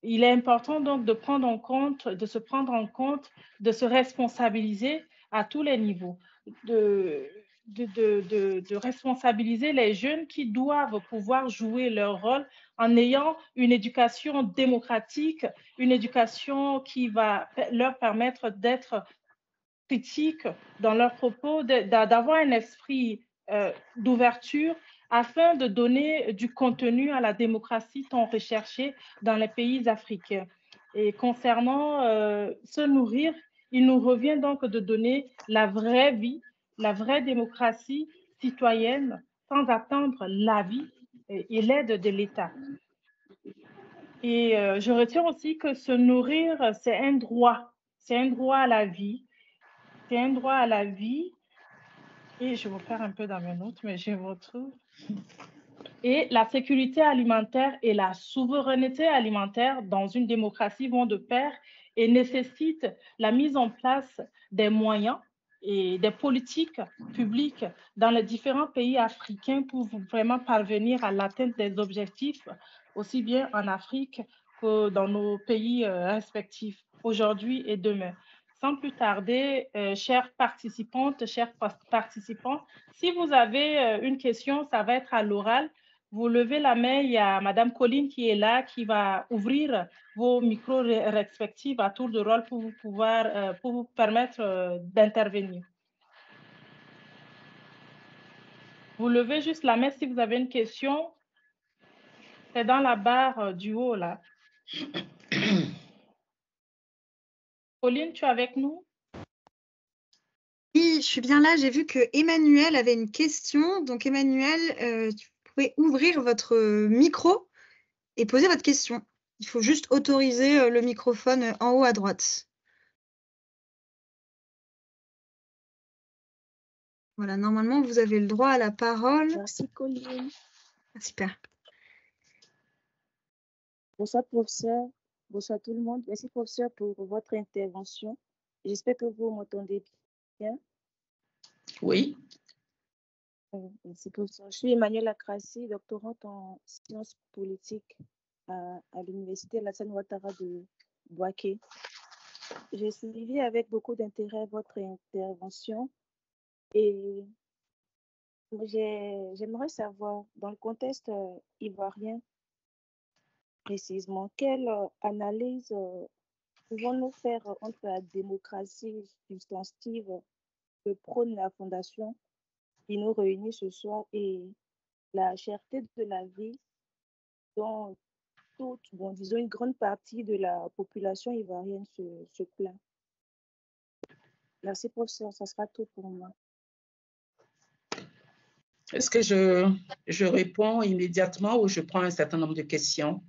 Il est important donc de prendre en compte, de se prendre en compte, de se responsabiliser à tous les niveaux, de responsabiliser les jeunes qui doivent pouvoir jouer leur rôle en ayant une éducation démocratique, une éducation qui va leur permettre d'être critiques dans leurs propos, d'avoir un esprit d'ouverture afin de donner du contenu à la démocratie tant recherchée dans les pays africains. Et concernant se nourrir, il nous revient donc de donner la vraie vie, la vraie démocratie citoyenne sans attendre l'avis et l'aide de l'État. Et je retiens aussi que se nourrir, c'est un droit à la vie. C'est un droit à la vie. Et je vais faire un peu dans mes notes, mais je vous retrouve. Et la sécurité alimentaire et la souveraineté alimentaire dans une démocratie vont de pair et nécessitent la mise en place des moyens et des politiques publiques dans les différents pays africains pour vraiment parvenir à l'atteinte des objectifs, aussi bien en Afrique que dans nos pays respectifs, aujourd'hui et demain. Sans plus tarder, chères participantes, chers participants, si vous avez une question, ça va être à l'oral. Vous levez la main, il y a Madame Colline qui est là, qui va ouvrir vos micros respectifs à tour de rôle pour vous permettre d'intervenir. Vous levez juste la main si vous avez une question. C'est dans la barre du haut, là. Colline, tu es avec nous? Oui, je suis bien là. J'ai vu que Emmanuel avait une question. Donc, Emmanuel, tu pouvez ouvrir votre micro et poser votre question. Il faut juste autoriser le microphone en haut à droite. Voilà, normalement, vous avez le droit à la parole. Merci, Colline. Ah, super. Bonsoir, professeur. Bonsoir tout le monde. Merci, professeur, pour votre intervention. J'espère que vous m'entendez bien. Oui. Merci, professeur. Je suis Emmanuelle Akrassi, doctorante en sciences politiques à l'Université Alassane Ouattara de Bouaké. J'ai suivi avec beaucoup d'intérêt votre intervention et j'aimerais savoir, dans le contexte ivoirien précisément, quelle analyse pouvons-nous faire entre la démocratie substantive que prône la Fondation qui nous réunit ce soir et la cherté de la vie dont disons une grande partie de la population ivoirienne se plaint. Merci, professeur. Ça sera tout pour moi. Est-ce que je réponds immédiatement ou je prends un certain nombre de questions?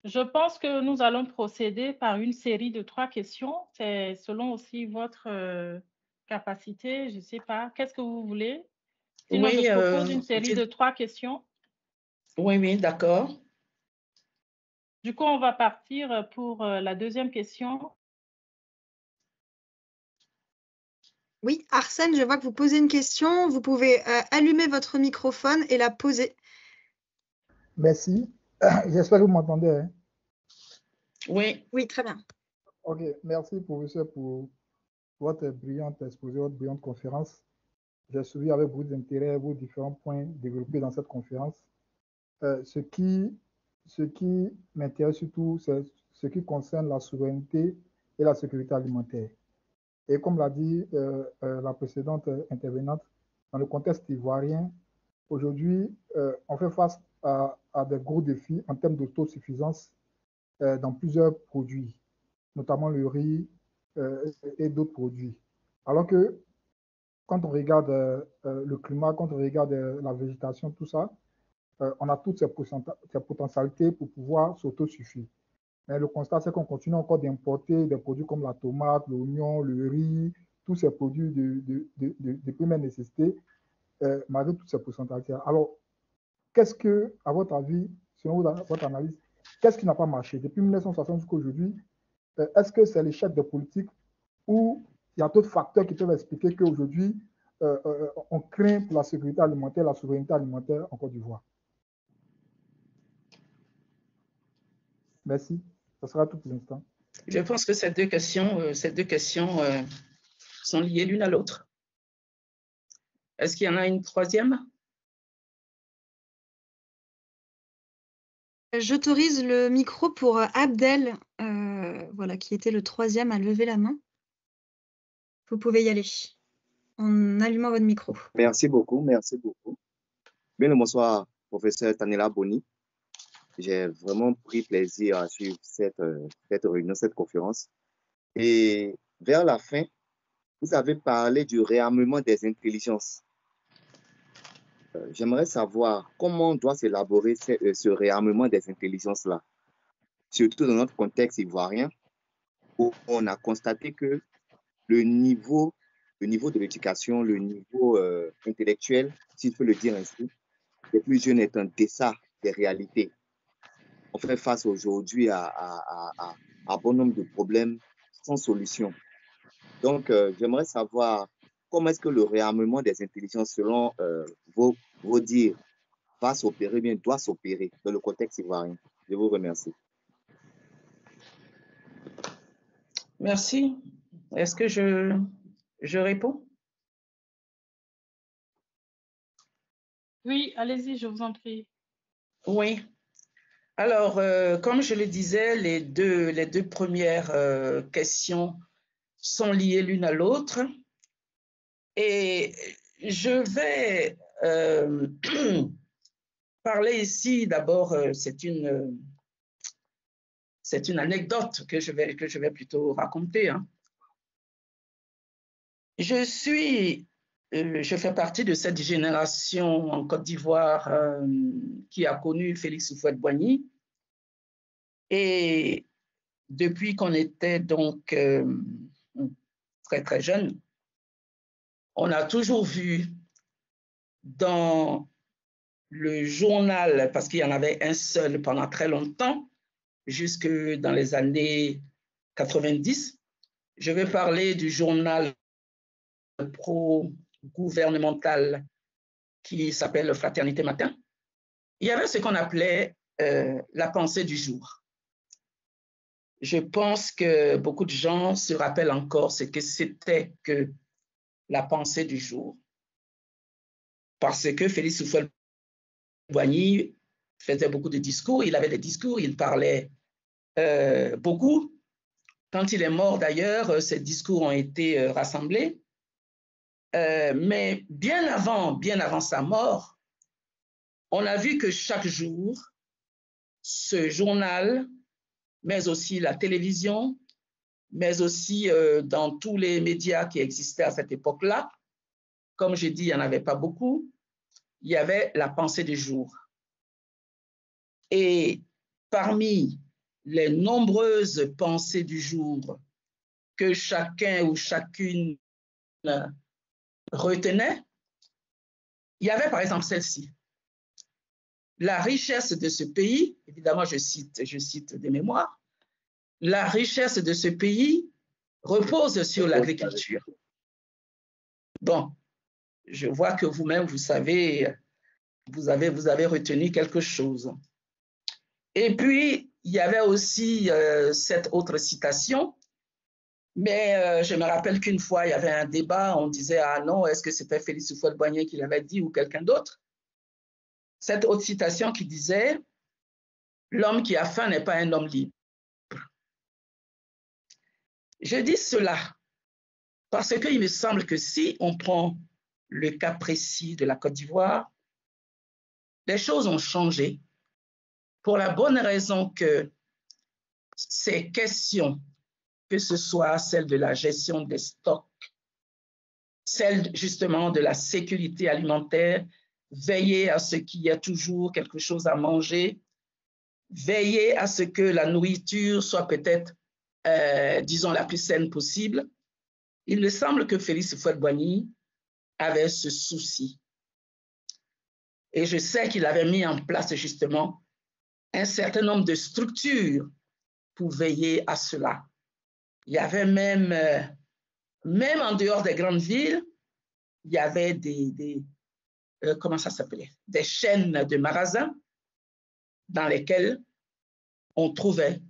Je pense que nous allons procéder par une série de 3 questions. C'est selon aussi votre capacité. Je ne sais pas. Qu'est-ce que vous voulez? Sinon, Oui, je propose une série de 3 questions. Oui, d'accord. Du coup, on va partir pour la deuxième question. Oui, Arsène, je vois que vous posez une question. Vous pouvez allumer votre microphone et la poser. Merci. J'espère que vous m'entendez. Hein? Oui. Oui, très bien. OK. Merci, professeur, pour votre brillante exposé, votre brillante conférence. J'ai suivi avec beaucoup d'intérêt vos différents points développés dans cette conférence. Ce qui m'intéresse surtout, c'est ce qui concerne la souveraineté et la sécurité alimentaire. Et comme l'a dit la précédente intervenante, dans le contexte ivoirien, aujourd'hui, on fait face à des gros défis en termes d'autosuffisance dans plusieurs produits, notamment le riz et d'autres produits. Alors que quand on regarde le climat, quand on regarde la végétation, tout ça, on a toutes ces potentialités pour pouvoir s'autosuffire. Mais le constat, c'est qu'on continue encore d'importer des produits comme la tomate, l'oignon, le riz, tous ces produits de première nécessité, malgré toutes ces potentialités. Alors, qu'est-ce que, à votre avis, selon votre analyse, qu'est-ce qui n'a pas marché depuis 1960 jusqu'à aujourd'hui? Est-ce que c'est l'échec des politiques ou il y a d'autres facteurs qui peuvent expliquer qu'aujourd'hui, on craint pour la sécurité alimentaire, la souveraineté alimentaire en Côte d'Ivoire? Merci. Ce sera tout pour l'instant. Je pense que ces deux questions sont liées l'une à l'autre. Est-ce qu'il y en a une troisième? J'autorise le micro pour Abdel, voilà, qui était le troisième à lever la main. Vous pouvez y aller en allumant votre micro. Merci beaucoup, merci beaucoup. Bien le bonsoir, professeur Tanela Boni. J'ai vraiment pris plaisir à suivre cette réunion, cette conférence. Et vers la fin, vous avez parlé du réarmement des intelligences. J'aimerais savoir comment doit s'élaborer ce réarmement des intelligences-là, surtout dans notre contexte ivoirien, où on a constaté que le niveau de l'éducation, le niveau intellectuel, si je peux le dire ainsi, des plus jeunes est en deçà des réalités. On fait face aujourd'hui à bon nombre de problèmes sans solution. Donc, j'aimerais savoir comment est-ce que le réarmement des intelligences, selon vos dires, va s'opérer, bien doit s'opérer dans le contexte ivoirien. Je vous remercie. Merci. Est-ce que je réponds? Oui, allez-y, je vous en prie. Oui. Alors, comme je le disais, les deux premières questions sont liées l'une à l'autre. Et je vais parler ici, d'abord, c'est une anecdote que je vais plutôt raconter. Hein. Je fais partie de cette génération en Côte d'Ivoire qui a connu Félix Houphouët-Boigny. Et depuis qu'on était donc très, très jeune, On a toujours vu dans le journal, parce qu'il y en avait un seul pendant très longtemps, jusque dans les années 90, je vais parler du journal pro-gouvernemental qui s'appelle Fraternité Matin. Il y avait ce qu'on appelait la pensée du jour. Je pense que beaucoup de gens se rappellent encore ce que c'était que la pensée du jour. Parce que Félix Houphouët-Boigny faisait beaucoup de discours, il avait des discours, il parlait beaucoup. Quand il est mort d'ailleurs, ses discours ont été rassemblés. Mais bien avant sa mort, on a vu que chaque jour, ce journal, mais aussi la télévision, mais aussi dans tous les médias qui existaient à cette époque-là, comme j'ai dit, il n'y en avait pas beaucoup, il y avait la pensée du jour. Et parmi les nombreuses pensées du jour que chacun ou chacune retenait, il y avait par exemple celle-ci. La richesse de ce pays, évidemment je cite des mémoires, la richesse de ce pays repose sur l'agriculture. Bon, je vois que vous-même, vous savez, vous avez retenu quelque chose. Et puis, il y avait aussi cette autre citation, mais je me rappelle qu'une fois, il y avait un débat, on disait, ah non, est-ce que c'était Félix Houphouët-Boigny qui l'avait dit ou quelqu'un d'autre? Cette autre citation qui disait, l'homme qui a faim n'est pas un homme libre. Je dis cela parce qu'il me semble que si on prend le cas précis de la Côte d'Ivoire, les choses ont changé pour la bonne raison que ces questions, que ce soit celle de la gestion des stocks, celle justement de la sécurité alimentaire, veiller à ce qu'il y ait toujours quelque chose à manger, veiller à ce que la nourriture soit peut-être, disons, la plus saine possible. Il me semble que Félix Houphouët-Boigny avait ce souci. Et je sais qu'il avait mis en place justement un certain nombre de structures pour veiller à cela. Il y avait même en dehors des grandes villes, il y avait comment ça s'appelait? Des chaînes de magasins dans lesquelles on trouvait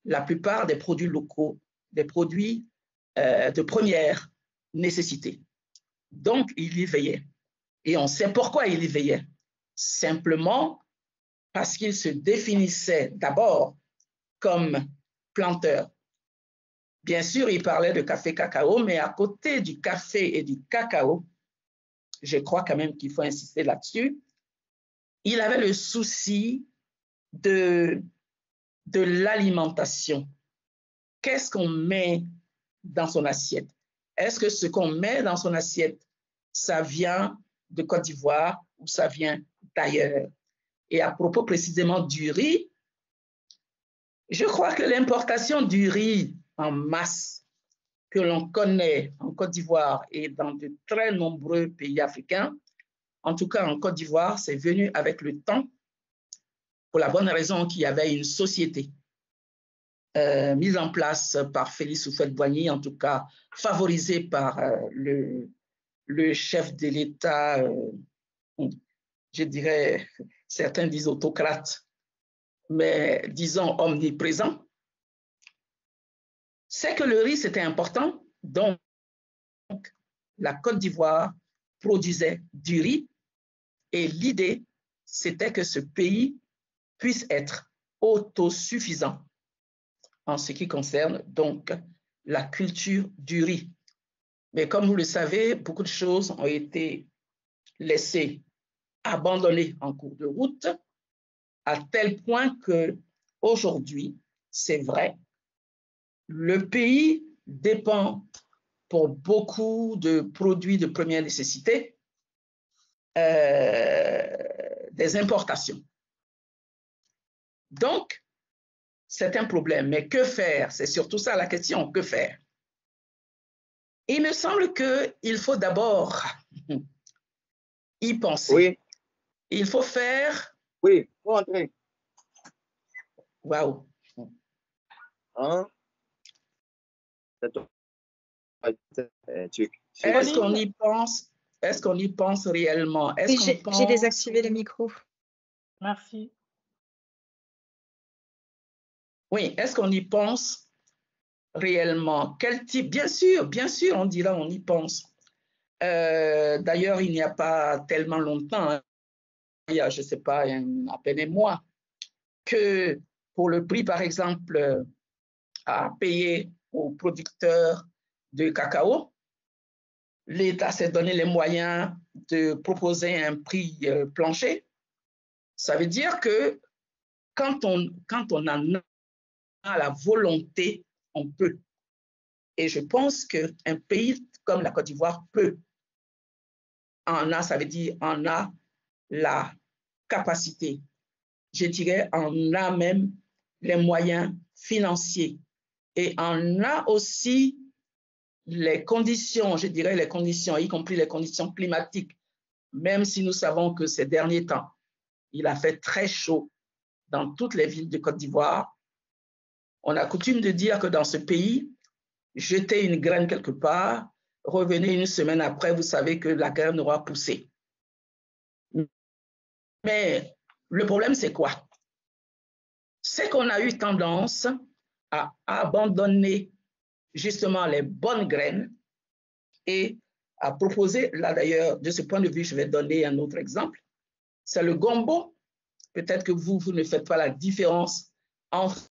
la plupart des produits locaux, des produits de première nécessité. Donc, il y veillait. Et on sait pourquoi il y veillait. Simplement parce qu'il se définissait d'abord comme planteur. Bien sûr, il parlait de café-cacao, mais à côté du café et du cacao, je crois quand même qu'il faut insister là-dessus, il avait le souci de l'alimentation. Qu'est-ce qu'on met dans son assiette? Est-ce que ce qu'on met dans son assiette, ça vient de Côte d'Ivoire ou ça vient d'ailleurs? Et à propos précisément du riz, je crois que l'importation du riz en masse que l'on connaît en Côte d'Ivoire et dans de très nombreux pays africains, en tout cas en Côte d'Ivoire, c'est venu avec le temps pour la bonne raison qu'il y avait une société mise en place par Félix Houphouët-Boigny, en tout cas favorisée par le chef de l'État, je dirais, certains disent autocrate, mais disons omniprésent, c'est que le riz, c'était important. Donc, la Côte d'Ivoire produisait du riz et l'idée, c'était que ce pays puisse être autosuffisant en ce qui concerne donc la culture du riz. Mais comme vous le savez, beaucoup de choses ont été laissées, abandonnées en cours de route, à tel point qu'aujourd'hui, c'est vrai, le pays dépend pour beaucoup de produits de première nécessité des importations. Donc, c'est un problème. Mais que faire? C'est surtout ça la question, que faire? Il me semble qu'il faut d'abord y penser. Oui. Il faut faire... Oui, faut entrer. Waouh. Hein? Est-ce qu'on y pense? Est-ce qu'on y pense réellement? Oui, j'ai désactivé le micro. Merci. Oui, est-ce qu'on y pense réellement? Quel type? Bien sûr, on dira on y pense. D'ailleurs, il n'y a pas tellement longtemps, hein, il y a, je ne sais pas, à peine un mois, que pour le prix, par exemple, à payer aux producteurs de cacao, l'État s'est donné les moyens de proposer un prix plancher. Ça veut dire que quand on en a la volonté, on peut. Et je pense qu'un pays comme la Côte d'Ivoire peut. En a, ça veut dire en a la capacité. Je dirais en a même les moyens financiers. Et en a aussi les conditions, je dirais les conditions, y compris les conditions climatiques, même si nous savons que ces derniers temps, il a fait très chaud dans toutes les villes de Côte d'Ivoire. On a coutume de dire que dans ce pays, jeter une graine quelque part, revenez une semaine après, vous savez que la graine aura poussé. Mais le problème, c'est quoi? C'est qu'on a eu tendance à abandonner justement les bonnes graines et à proposer, là d'ailleurs, de ce point de vue, je vais donner un autre exemple, c'est le gombo. Peut-être que vous ne faites pas la différence entre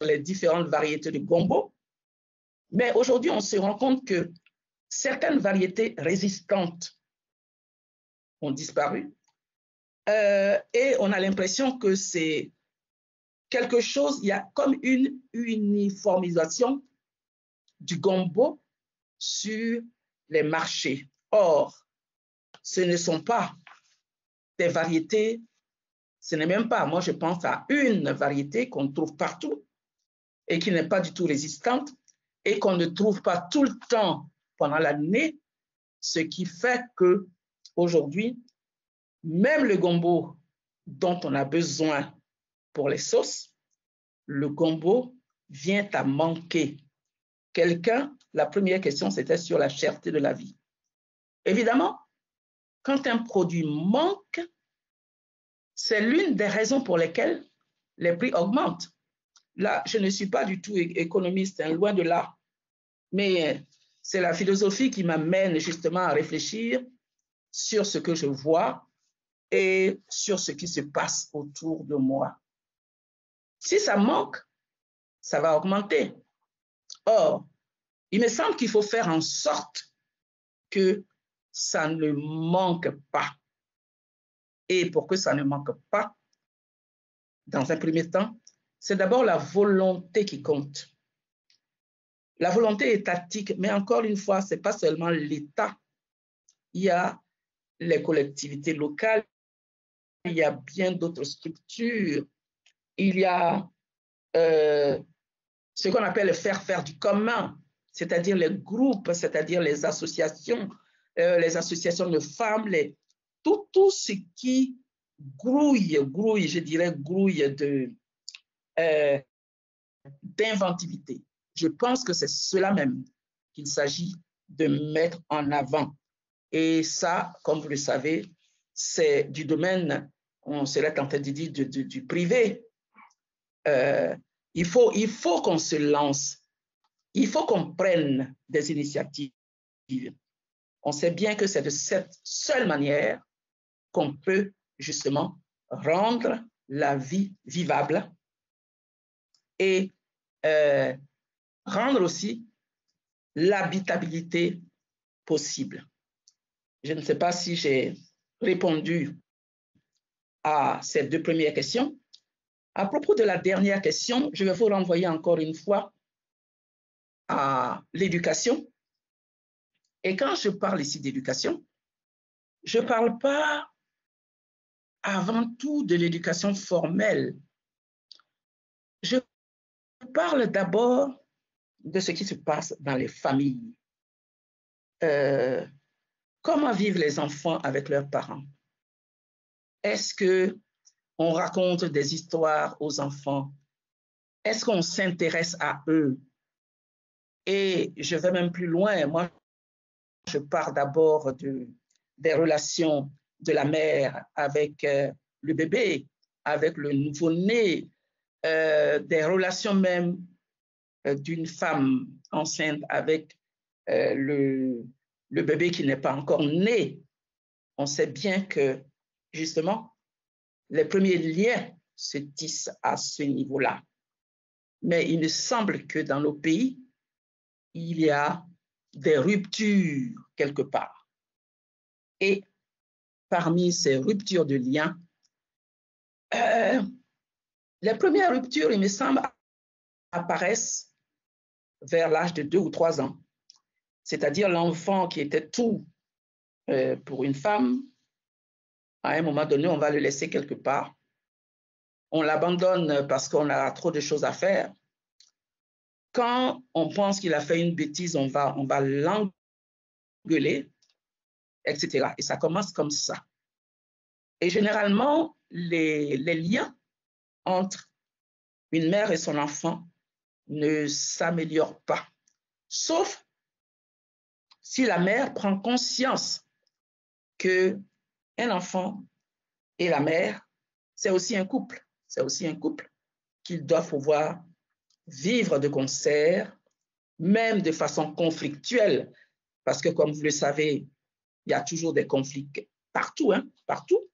les différentes variétés de gombo, mais aujourd'hui, on se rend compte que certaines variétés résistantes ont disparu et on a l'impression que c'est quelque chose, il y a comme une uniformisation du gombo sur les marchés. Or, ce ne sont pas des variétés, ce n'est même pas, moi je pense à une variété qu'on trouve partout et qui n'est pas du tout résistante et qu'on ne trouve pas tout le temps pendant l'année, ce qui fait que aujourd'hui, même le gombo dont on a besoin pour les sauces, le gombo vient à manquer. Quelqu'un, la première question, c'était sur la cherté de la vie. Évidemment, quand un produit manque, c'est l'une des raisons pour lesquelles les prix augmentent. Là, je ne suis pas du tout économiste, hein, loin de là, mais c'est la philosophie qui m'amène justement à réfléchir sur ce que je vois et sur ce qui se passe autour de moi. Si ça manque, ça va augmenter. Or, il me semble qu'il faut faire en sorte que ça ne manque pas. Et pour que ça ne manque pas, dans un premier temps, c'est d'abord la volonté qui compte. La volonté étatique, mais encore une fois, ce n'est pas seulement l'État. Il y a les collectivités locales, il y a bien d'autres structures, il y a ce qu'on appelle le faire du commun, c'est-à-dire les groupes, c'est-à-dire les associations de femmes, tout ce qui grouille, je dirais grouille d'inventivité. Je pense que c'est cela même qu'il s'agit de mettre en avant. Et ça, comme vous le savez, c'est du domaine, on serait tenté de dire, du privé. Il faut qu'on se lance. Il faut qu'on prenne des initiatives. On sait bien que c'est de cette seule manière qu'on peut justement rendre la vie vivable et rendre aussi l'habitabilité possible. Je ne sais pas si j'ai répondu à ces deux premières questions. À propos de la dernière question, je vais vous renvoyer encore une fois à l'éducation. Et quand je parle ici d'éducation, je ne parle pas avant tout de l'éducation formelle. Je parle d'abord de ce qui se passe dans les familles. comment vivent les enfants avec leurs parents? Est-ce qu'on raconte des histoires aux enfants? Est-ce qu'on s'intéresse à eux? Et je vais même plus loin. Moi, je pars d'abord des relations de la mère avec le bébé, avec le nouveau-né, des relations même d'une femme enceinte avec le bébé qui n'est pas encore né. On sait bien que, justement, les premiers liens se tissent à ce niveau-là. Mais il me semble que dans nos pays, il y a des ruptures quelque part. Et parmi ces ruptures de liens, les premières ruptures, il me semble, apparaissent vers l'âge de 2 ou 3 ans. C'est-à-dire l'enfant qui était tout pour une femme, à un moment donné, on va le laisser quelque part. On l'abandonne parce qu'on a trop de choses à faire. Quand on pense qu'il a fait une bêtise, on va l'engueuler, etc. Et ça commence comme ça. Et généralement, les liens entre une mère et son enfant ne s'améliorent pas. Sauf si la mère prend conscience qu'un enfant et la mère, c'est aussi un couple. C'est aussi un couple qu'ils doivent pouvoir vivre de concert, même de façon conflictuelle. Parce que, comme vous le savez, il y a toujours des conflits partout, hein, partout.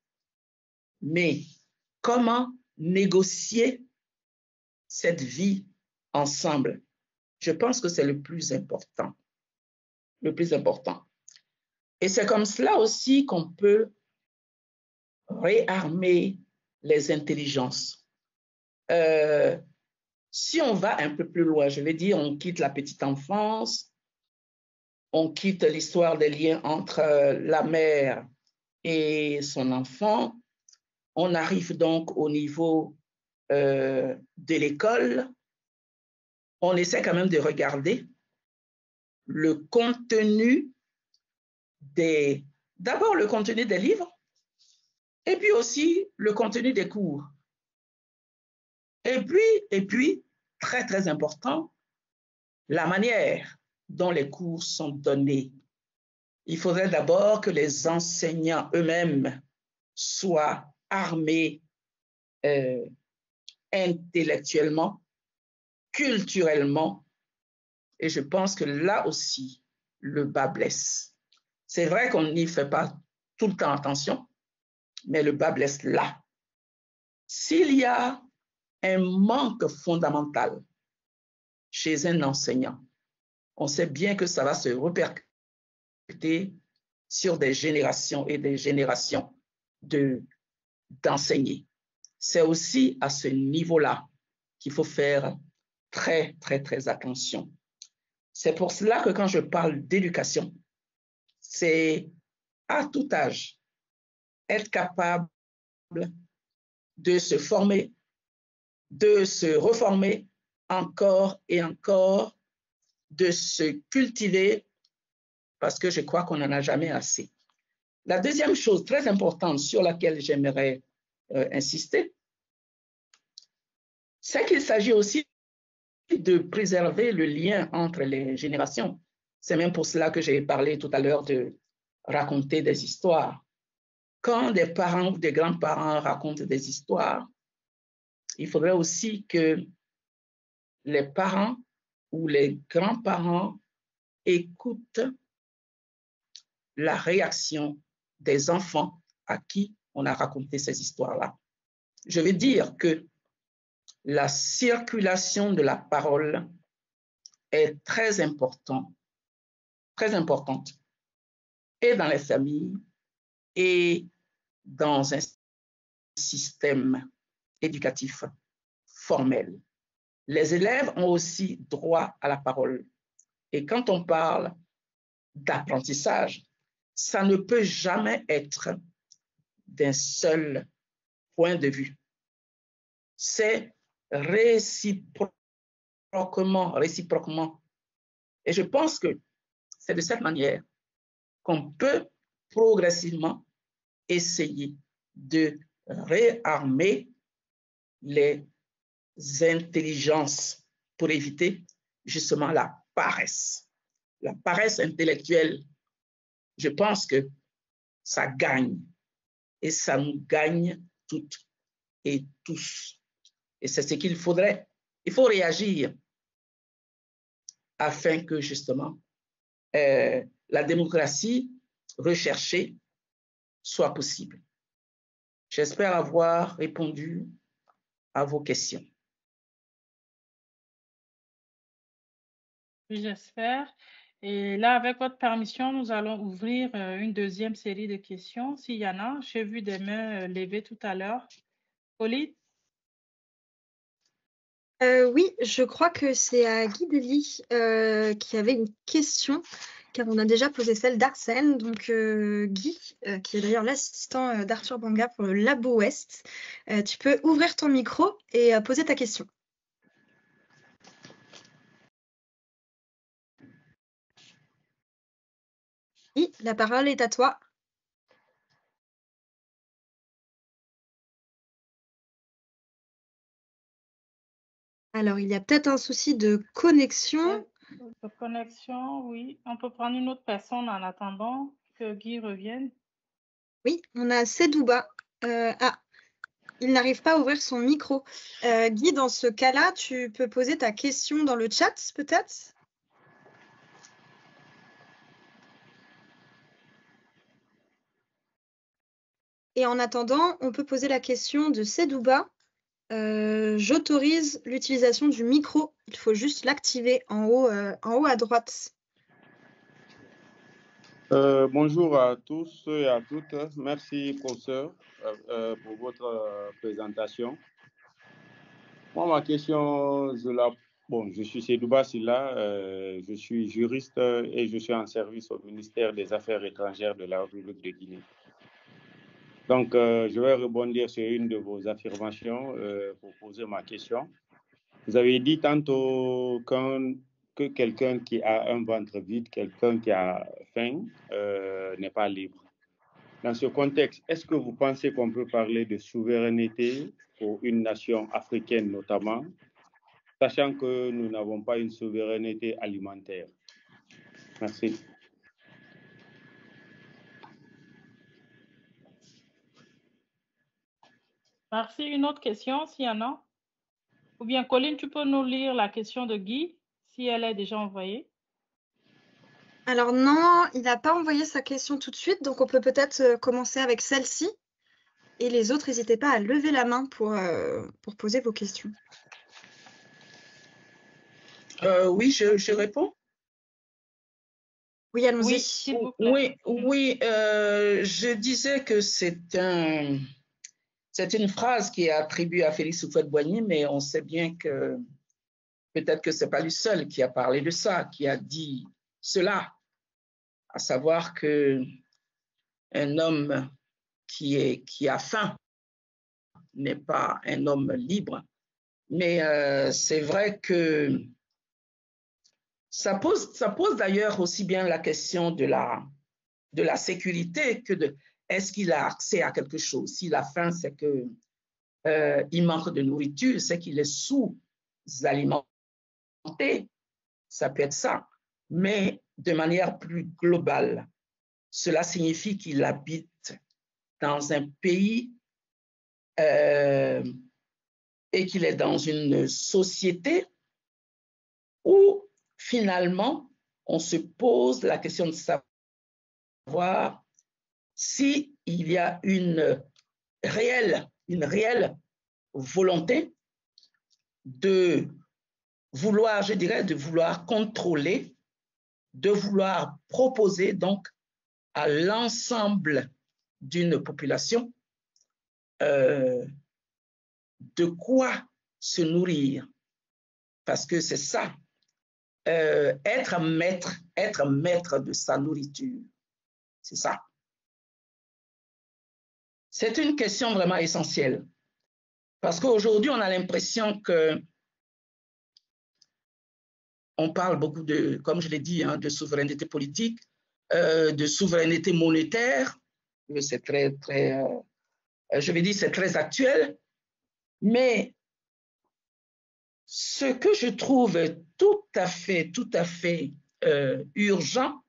Mais comment négocier cette vie ensemble? Je pense que c'est le plus important. Le plus important. Et c'est comme cela aussi qu'on peut réarmer les intelligences. Si on va un peu plus loin, je vais dire, on quitte la petite enfance, on quitte l'histoire des liens entre la mère et son enfant, on arrive donc au niveau de l'école, on essaie quand même de regarder le contenu d'abord le contenu des livres, et puis aussi le contenu des cours. Et puis, très, très important, la manière dont les cours sont donnés. Il faudrait d'abord que les enseignants eux-mêmes soient armés intellectuellement, culturellement, et je pense que là aussi, le bas blesse. C'est vrai qu'on n'y fait pas tout le temps attention, mais le bas blesse là. S'il y a un manque fondamental chez un enseignant, on sait bien que ça va se répercuter sur des générations et des générations d'enseignés. C'est aussi à ce niveau-là qu'il faut faire très, très, très attention. C'est pour cela que quand je parle d'éducation, c'est à tout âge être capable de se former, de se reformer encore et encore, de se cultiver, parce que je crois qu'on n'en a jamais assez. La deuxième chose très importante sur laquelle j'aimerais insister, c'est qu'il s'agit aussi de préserver le lien entre les générations. C'est même pour cela que j'ai parlé tout à l'heure de raconter des histoires. Quand des parents ou des grands-parents racontent des histoires, il faudrait aussi que les parents ou les grands-parents écoutent la réaction des enfants à qui on a raconté ces histoires-là. Je veux dire que la circulation de la parole est très importante, et dans les familles et dans un système éducatif formel. Les élèves ont aussi droit à la parole. Et quand on parle d'apprentissage, ça ne peut jamais être d'un seul point de vue. C'est réciproquement. Et je pense que c'est de cette manière qu'on peut progressivement essayer de réarmer les intelligences pour éviter justement la paresse. La paresse intellectuelle, je pense que ça gagne et ça nous gagne toutes et tous. Et c'est ce qu'il faudrait. Il faut réagir afin que justement la démocratie recherchée soit possible. J'espère avoir répondu à vos questions. Oui, j'espère. Et là, avec votre permission, nous allons ouvrir une deuxième série de questions. S'il y en a, j'ai vu des mains levées tout à l'heure. Pauline? Oui, je crois que c'est à Guy Delis qui avait une question, car on a déjà posé celle d'Arsène. Donc, Guy, qui est d'ailleurs l'assistant d'Arthur Banga pour le Labo Ouest, tu peux ouvrir ton micro et poser ta question. Guy, la parole est à toi. Alors, il y a peut-être un souci de connexion. De connexion, oui. On peut prendre une autre personne en attendant que Guy revienne. Oui, on a Sedouba. Il n'arrive pas à ouvrir son micro. Guy, dans ce cas-là, tu peux poser ta question dans le chat, peut-être? Et en attendant, on peut poser la question de Sedouba. J'autorise l'utilisation du micro. Il faut juste l'activer en haut à droite. Bonjour à tous et à toutes. Merci, professeur, pour votre présentation. Moi, ma question, je suis Sedouba Silla, je suis juriste et je suis en service au ministère des Affaires étrangères de la République de Guinée. Donc, je vais rebondir sur une de vos affirmations pour poser ma question. Vous avez dit tantôt que quelqu'un qui a un ventre vide, quelqu'un qui a faim, n'est pas libre. Dans ce contexte, est-ce que vous pensez qu'on peut parler de souveraineté pour une nation africaine notamment, sachant que nous n'avons pas une souveraineté alimentaire? Merci. Merci. Une autre question, s'il y en a? Ou bien, Colline, tu peux nous lire la question de Guy, si elle est déjà envoyée? Alors non, il n'a pas envoyé sa question tout de suite, donc on peut peut-être commencer avec celle-ci. Et les autres, n'hésitez pas à lever la main pour poser vos questions. Oui, je réponds. Oui, allons-y. Oui, s'il vous plaît. Oui, je disais que c'est une phrase qui est attribuée à Félix Houphouët-Boigny, mais on sait bien que peut-être que ce n'est pas lui seul qui a parlé de ça, qui a dit cela, à savoir que un homme qui a faim n'est pas un homme libre. Mais c'est vrai que ça pose d'ailleurs aussi bien la question de la sécurité que de est-ce qu'il a accès à quelque chose. S'il a faim, c'est qu'il manque de nourriture, c'est qu'il est sous-alimenté. Ça peut être ça. Mais de manière plus globale, cela signifie qu'il habite dans un pays et qu'il est dans une société où finalement, on se pose la question de savoir s'il y a une réelle volonté de vouloir, je dirais, de vouloir contrôler, de vouloir proposer donc à l'ensemble d'une population de quoi se nourrir. Parce que c'est ça, être maître de sa nourriture. C'est ça. C'est une question vraiment essentielle. Parce qu'aujourd'hui, on a l'impression que on parle beaucoup de, comme je l'ai dit, de souveraineté politique. de souveraineté monétaire. C'est très, je vais dire, c'est très actuel. Mais ce que je trouve tout à fait urgent,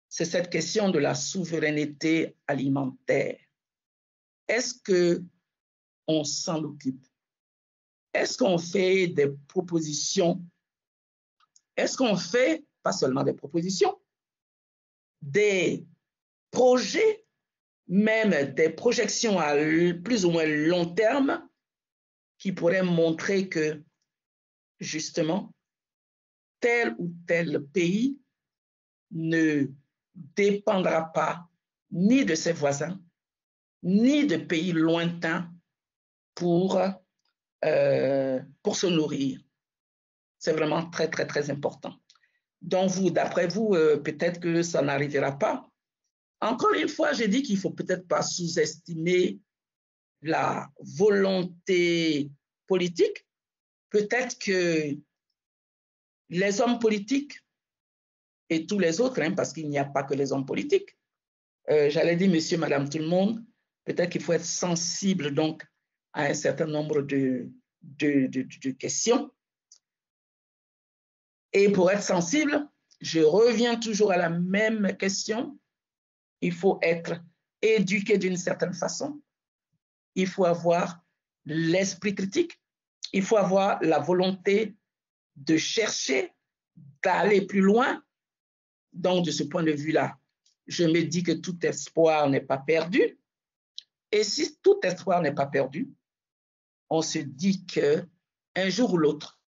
c'est cette question de la souveraineté alimentaire. Est-ce qu'on s'en occupe? Est-ce qu'on fait des propositions? Est-ce qu'on fait, pas seulement des propositions, des projets, même des projections à plus ou moins long terme qui pourraient montrer que, justement, tel ou tel pays ne dépendra pas ni de ses voisins, ni de pays lointains pour se nourrir. C'est vraiment très, très, très important. Donc, d'après vous, peut-être que ça n'arrivera pas. Encore une fois, j'ai dit qu'il ne faut peut-être pas sous-estimer la volonté politique. Peut-être que les hommes politiques et tous les autres, hein, parce qu'il n'y a pas que les hommes politiques, j'allais dire monsieur, madame, tout le monde, peut-être qu'il faut être sensible donc à un certain nombre de questions. Et pour être sensible, je reviens toujours à la même question. Il faut être éduqué d'une certaine façon. Il faut avoir l'esprit critique. Il faut avoir la volonté de chercher, d'aller plus loin. Donc, de ce point de vue-là, je me dis que tout espoir n'est pas perdu. Et si tout espoir n'est pas perdu, on se dit qu'un jour ou l'autre,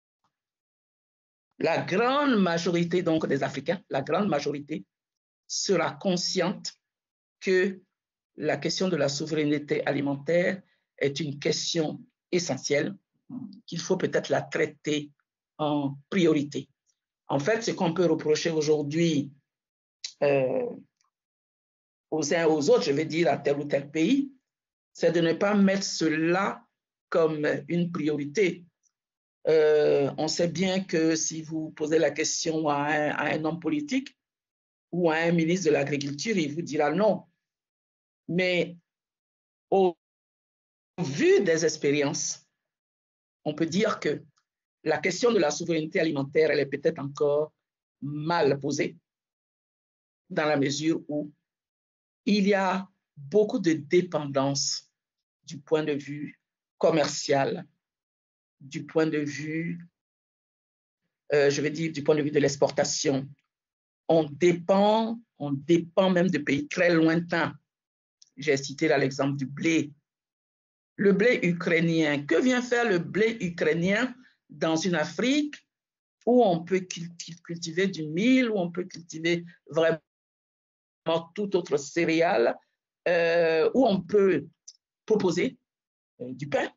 la grande majorité donc des Africains, la grande majorité sera consciente que la question de la souveraineté alimentaire est une question essentielle, qu'il faut peut-être la traiter en priorité. En fait, ce qu'on peut reprocher aujourd'hui aux uns et aux autres, je vais dire à tel ou tel pays, c'est de ne pas mettre cela comme une priorité. On sait bien que si vous posez la question à un homme politique ou à un ministre de l'Agriculture, il vous dira non. Mais au vu des expériences, on peut dire que la question de la souveraineté alimentaire, elle est peut-être encore mal posée dans la mesure où il y a beaucoup de dépendance du point de vue commercial, du point de vue, je vais dire, du point de vue de l'exportation. On dépend même de pays très lointains. J'ai cité là l'exemple du blé. Le blé ukrainien, que vient faire le blé ukrainien dans une Afrique où on peut cultiver du mil, où on peut cultiver vraiment toute autre céréale, où on peut proposer du pain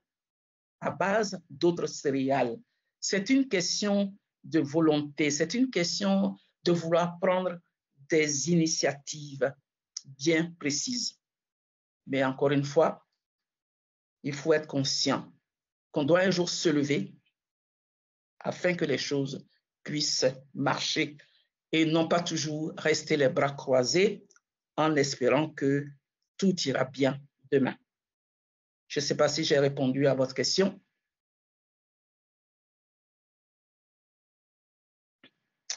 à base d'autres céréales. C'est une question de volonté, c'est une question de vouloir prendre des initiatives bien précises. Mais encore une fois, il faut être conscient qu'on doit un jour se lever afin que les choses puissent marcher et non pas toujours rester les bras croisés en espérant que tout ira bien demain. Je ne sais pas si j'ai répondu à votre question.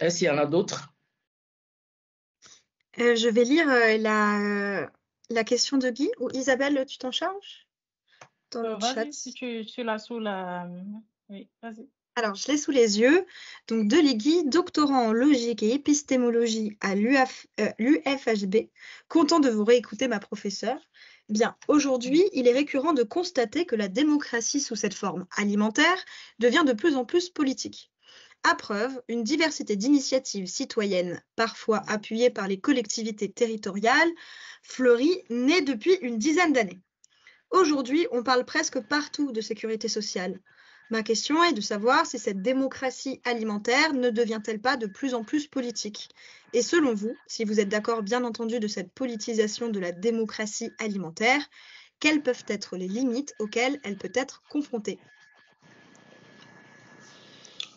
Est-ce qu'il y en a d'autres? Je vais lire la question de Guy. Ou Isabelle, tu t'en charges? Vas-y, si tu l'as sous la... Oui, vas-y. Alors, je l'ai sous les yeux. Donc, de Guy, doctorant en logique et épistémologie à l'UFHB, content de vous réécouter, ma professeure. Bien, aujourd'hui, il est récurrent de constater que la démocratie sous cette forme alimentaire devient de plus en plus politique. À preuve, une diversité d'initiatives citoyennes, parfois appuyées par les collectivités territoriales, fleurit, née depuis une dizaine d'années. Aujourd'hui, on parle presque partout de sécurité sociale. Ma question est de savoir si cette démocratie alimentaire ne devient-elle pas de plus en plus politique? Et selon vous, si vous êtes d'accord bien entendu de cette politisation de la démocratie alimentaire, quelles peuvent être les limites auxquelles elle peut être confrontée?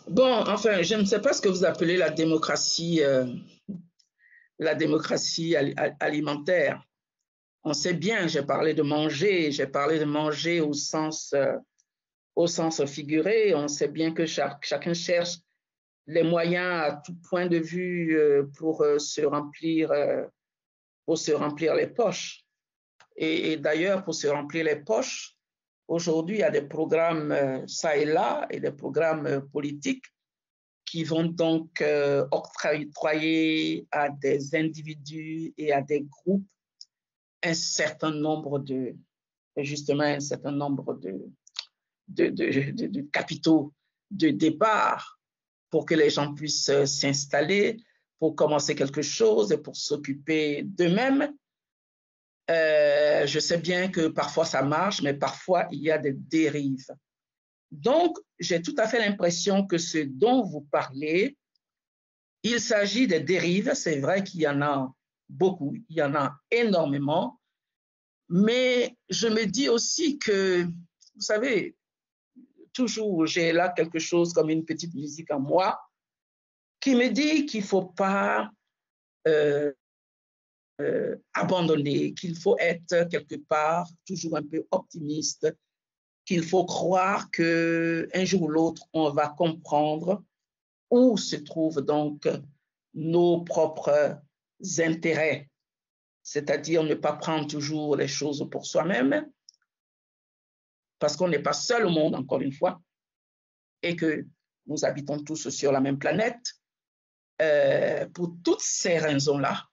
Bon, enfin, je ne sais pas ce que vous appelez la démocratie la démocratie alimentaire. On sait bien, j'ai parlé de manger au sens figuré. On sait bien que chacun cherche les moyens à tout point de vue pour se remplir les poches. Et d'ailleurs, pour se remplir les poches, aujourd'hui, il y a des programmes ça et là et des programmes politiques qui vont donc octroyer à des individus et à des groupes un certain nombre de capitaux de départ pour que les gens puissent s'installer, pour commencer quelque chose et pour s'occuper d'eux-mêmes. Je sais bien que parfois ça marche, mais parfois il y a des dérives. Donc, j'ai tout à fait l'impression que ce dont vous parlez, il s'agit des dérives. C'est vrai qu'il y en a beaucoup, il y en a énormément, mais je me dis aussi que, vous savez, toujours j'ai là quelque chose comme une petite musique en moi qui me dit qu'il ne faut pas abandonner, qu'il faut être quelque part toujours un peu optimiste, qu'il faut croire qu'un jour ou l'autre, on va comprendre où se trouvent donc nos propres intérêts, c'est-à-dire ne pas prendre toujours les choses pour soi-même, parce qu'on n'est pas seul au monde, encore une fois, et que nous habitons tous sur la même planète. Pour toutes ces raisons-là,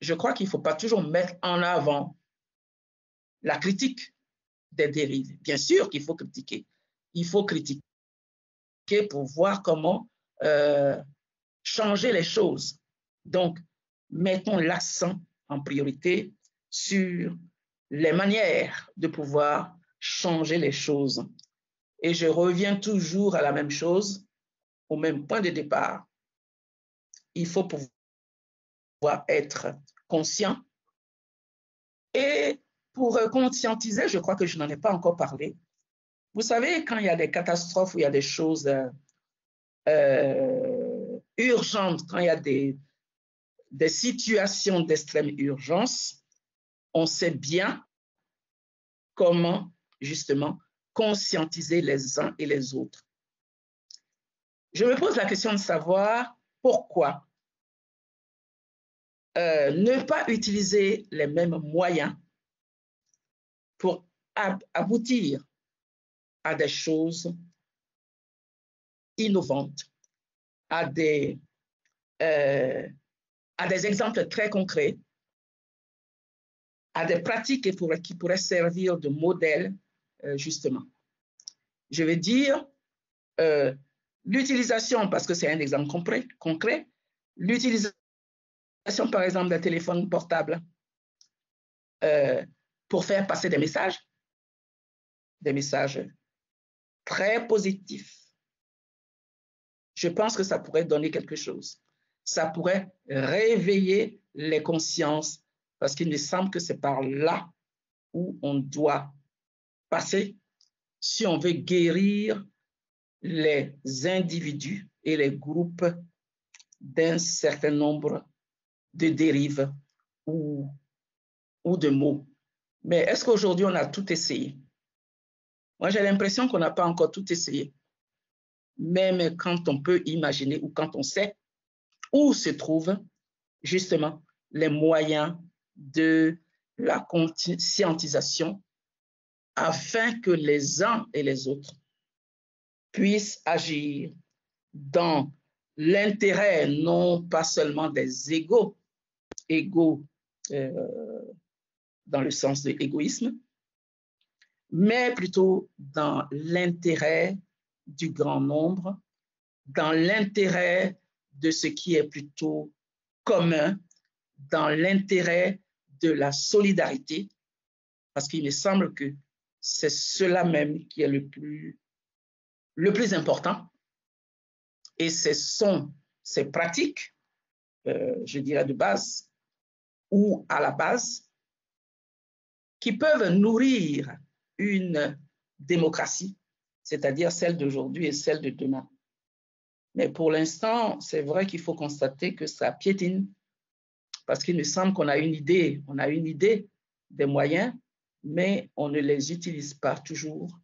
je crois qu'il ne faut pas toujours mettre en avant la critique des dérives. Bien sûr qu'il faut critiquer. Il faut critiquer pour voir comment changer les choses. Donc, mettons l'accent en priorité sur les manières de pouvoir changer les choses. Et je reviens toujours à la même chose, au même point de départ. Il faut pouvoir être conscient. Et pour conscientiser, je crois que je n'en ai pas encore parlé. Vous savez, quand il y a des catastrophes, où il y a des choses urgentes, quand il y a des situations d'extrême urgence, on sait bien comment, justement, conscientiser les uns et les autres. Je me pose la question de savoir pourquoi ne pas utiliser les mêmes moyens pour aboutir à des choses innovantes, à des exemples très concrets, à des pratiques qui pourraient servir de modèle, justement. Je vais dire l'utilisation, parce que c'est un exemple concret, l'utilisation, par exemple, d'un téléphone portable pour faire passer des messages très positifs. Je pense que ça pourrait donner quelque chose. Ça pourrait réveiller les consciences, parce qu'il me semble que c'est par là où on doit passer si on veut guérir les individus et les groupes d'un certain nombre de dérives ou de maux. Mais est-ce qu'aujourd'hui, on a tout essayé? Moi, j'ai l'impression qu'on n'a pas encore tout essayé. Même quand on peut imaginer ou quand on sait où se trouvent justement les moyens de la conscientisation afin que les uns et les autres puissent agir dans l'intérêt non pas seulement des égaux dans le sens de l'égoïsme, mais plutôt dans l'intérêt du grand nombre, dans l'intérêt de ce qui est plutôt commun, dans l'intérêt de la solidarité, parce qu'il me semble que c'est cela même qui est le plus important. Et ce sont ces pratiques, je dirais de base, ou à la base, qui peuvent nourrir une démocratie, c'est-à-dire celle d'aujourd'hui et celle de demain. Mais pour l'instant, c'est vrai qu'il faut constater que ça piétine, parce qu'il me semble qu'on a une idée des moyens, mais on ne les utilise pas toujours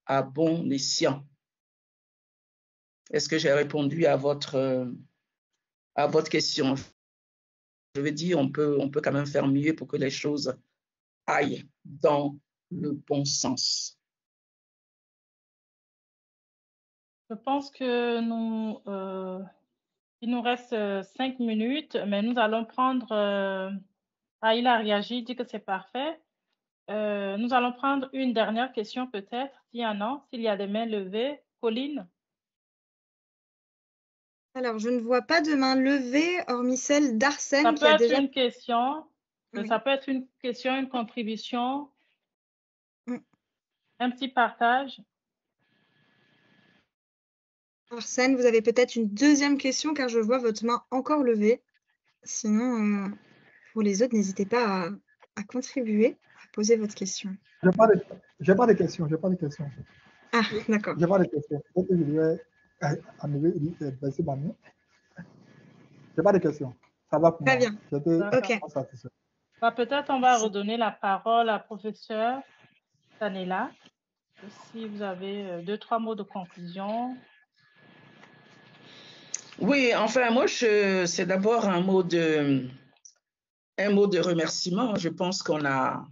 à bon escient. Est-ce que j'ai répondu à votre question? Je veux dire, on peut quand même faire mieux pour que les choses aillent dans le bon sens. Je pense que il nous reste 5 minutes, mais nous allons prendre... il a réagi, il dit que c'est parfait. Nous allons prendre une dernière question peut-être, s'il y en a, s'il y a des mains levées. Colline? Alors, je ne vois pas de main levée, hormis celle Ça d'Arsène qui peut a être déjà... une question, Oui. ça peut être une question, une contribution, Mm. un petit partage. Arsène, vous avez peut-être une deuxième question car je vois votre main encore levée. Sinon, pour les autres, n'hésitez pas à contribuer, à poser votre question. J'ai pas de questions. Ah, d'accord. J'ai pas de questions. Peut-être que je vais baisser ma main. J'ai pas de questions. Ça va pour moi. Très bien. J'étais Ok. satisfait. Peut-être on va redonner la parole à professeur Tanela. Si vous avez 2-3 mots de conclusion. Oui, enfin, moi, c'est d'abord un mot de remerciement. Je pense qu'on a,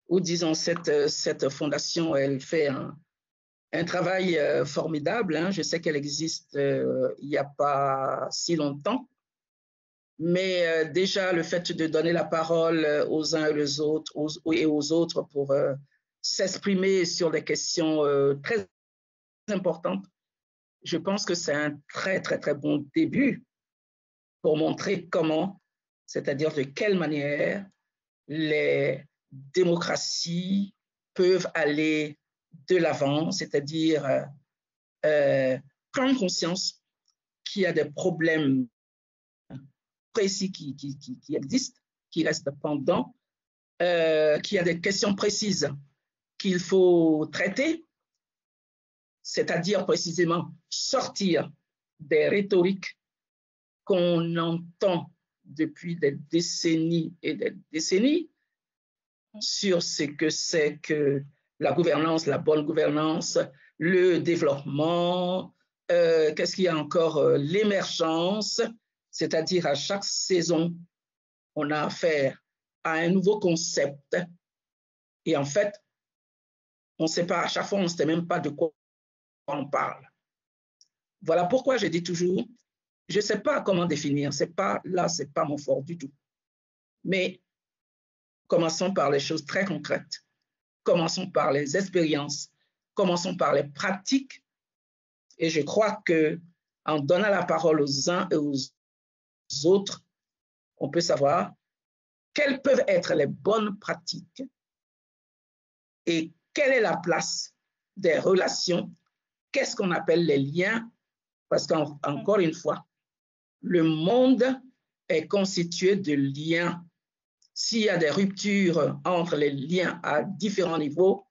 ou disons, cette fondation, elle fait un travail formidable. Hein. Je sais qu'elle existe il n'y a pas si longtemps. Mais déjà, le fait de donner la parole aux uns et aux autres pour s'exprimer sur des questions très importantes, je pense que c'est un très, très, très bon début pour montrer comment, c'est-à-dire de quelle manière les démocraties peuvent aller de l'avant, c'est-à-dire prendre conscience qu'il y a des problèmes précis qui existent, qui restent pendants, qu'il y a des questions précises qu'il faut traiter, c'est-à-dire précisément sortir des rhétoriques qu'on entend depuis des décennies et des décennies sur ce que c'est que la gouvernance, la bonne gouvernance, le développement, qu'est-ce qu'il y a encore, l'émergence, c'est-à-dire à chaque saison, on a affaire à un nouveau concept et en fait, on ne sait pas, à chaque fois, on ne sait même pas de quoi on parle. Voilà pourquoi je dis toujours, je ne sais pas comment définir, ce n'est pas mon fort du tout. Mais commençons par les choses très concrètes. Commençons par les expériences. Commençons par les pratiques. Et je crois qu'en donnant la parole aux uns et aux autres, on peut savoir quelles peuvent être les bonnes pratiques et quelle est la place des relations, qu'est-ce qu'on appelle les liens, parce qu'encore une fois, le monde est constitué de liens. S'il y a des ruptures entre les liens à différents niveaux,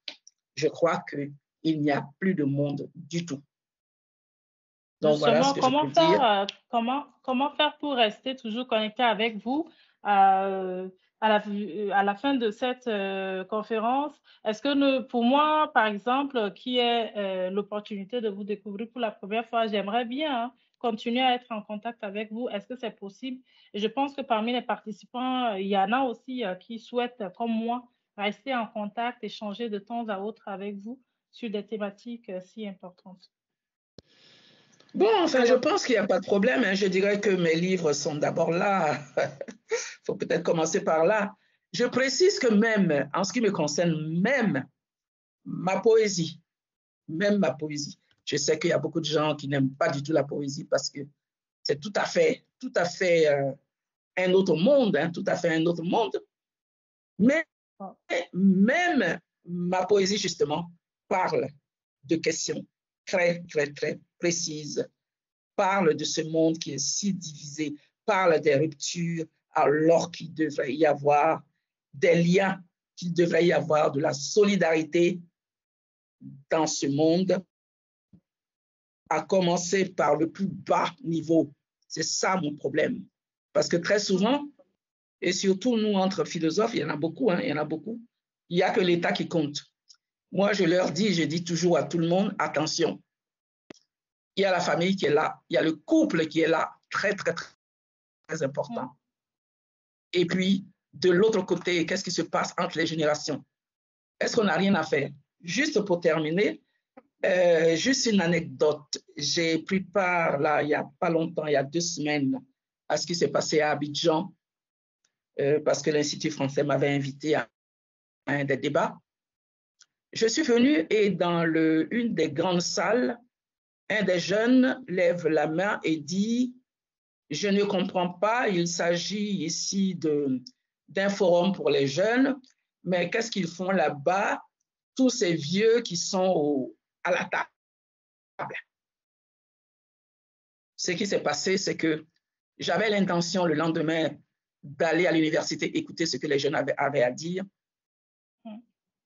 je crois qu'il n'y a plus de monde du tout. Donc voilà ce que je peux dire. Comment faire pour rester toujours connecté avec vous à la fin de cette conférence? Est-ce que pour moi, par exemple, qui est l'opportunité de vous découvrir pour la première fois, j'aimerais bien continuer à être en contact avec vous. Est-ce que c'est possible? Et je pense que parmi les participants, il y en a aussi qui souhaitent, comme moi, rester en contact, échanger de temps à autre avec vous sur des thématiques si importantes. Bon, enfin, je pense qu'il n'y a pas de problème. Hein. Je dirais que mes livres sont d'abord là. Il faut peut-être commencer par là. Je précise que même, en ce qui me concerne, même ma poésie, je sais qu'il y a beaucoup de gens qui n'aiment pas du tout la poésie parce que c'est tout à fait un autre monde, hein, tout à fait un autre monde. Mais même ma poésie, justement, parle de questions très, très, très précises, parle de ce monde qui est si divisé, parle des ruptures, alors qu'il devrait y avoir des liens, qu'il devrait y avoir de la solidarité dans ce monde. à commencer par le plus bas niveau. C'est ça mon problème. Parce que très souvent, et surtout nous, entre philosophes, il y en a beaucoup, il y en a beaucoup, il n'y a que l'État qui compte. Moi, je dis toujours à tout le monde, attention, il y a la famille qui est là, il y a le couple qui est là, très, très, très important. Et puis, de l'autre côté, qu'est-ce qui se passe entre les générations? Est-ce qu'on n'a rien à faire? Juste pour terminer, juste une anecdote. J'ai pris part, là, il n'y a pas longtemps, il y a 2 semaines, à ce qui s'est passé à Abidjan, parce que l'Institut français m'avait invité à un des débats. Je suis venue et dans une des grandes salles, un des jeunes lève la main et dit « Je ne comprends pas, il s'agit ici d'un forum pour les jeunes, mais qu'est-ce qu'ils font là-bas, tous ces vieux qui sont à la table ?» Ce qui s'est passé, c'est que j'avais l'intention le lendemain d'aller à l'université écouter ce que les jeunes avaient à dire.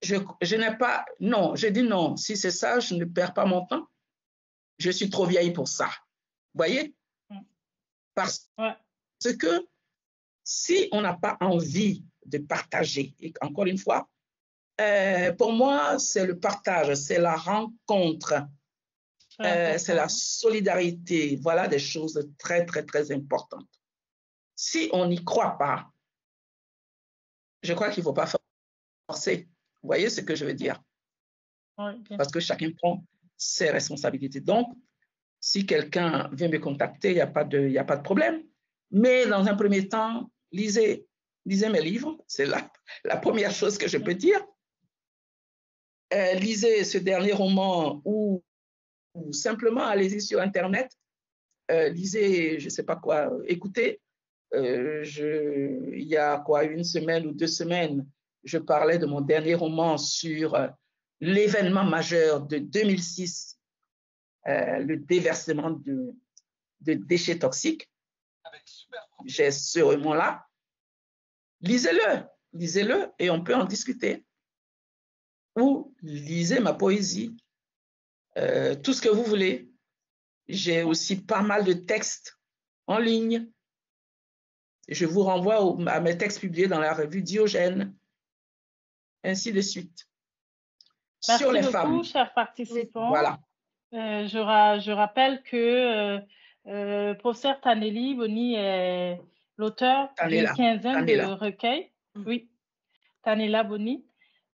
Je n'ai pas, non, j'ai dit non, si c'est ça, je ne perds pas mon temps. Je suis trop vieille pour ça. Vous voyez? Parce que si on n'a pas envie de partager, et encore une fois, pour moi, c'est le partage, c'est la rencontre, c'est la solidarité. Voilà des choses très, très, très importantes. Si on n'y croit pas, je crois qu'il ne faut pas forcer. Vous voyez ce que je veux dire? Parce que chacun prend ses responsabilités. Donc, si quelqu'un vient me contacter, il n'y a pas de problème. Mais dans un premier temps, lisez mes livres. C'est la première chose que je peux dire. Lisez ce dernier roman ou simplement allez-y sur Internet. Lisez, je ne sais pas quoi, écoutez. Il y a quoi, 1 semaine ou 2 semaines, je parlais de mon dernier roman sur l'événement majeur de 2006, le déversement de déchets toxiques. J'ai ce roman-là. Lisez-le et on peut en discuter. Ou lisez ma poésie, tout ce que vous voulez. J'ai aussi pas mal de textes en ligne. Je vous renvoie à mes textes publiés dans la revue Diogène, ainsi de suite. Merci sur les beaucoup, femmes. chers participants. Voilà. Je rappelle que professeur Tanely Boni est l'auteur d'une quinzaine de recueils. Oui, Tanela Boni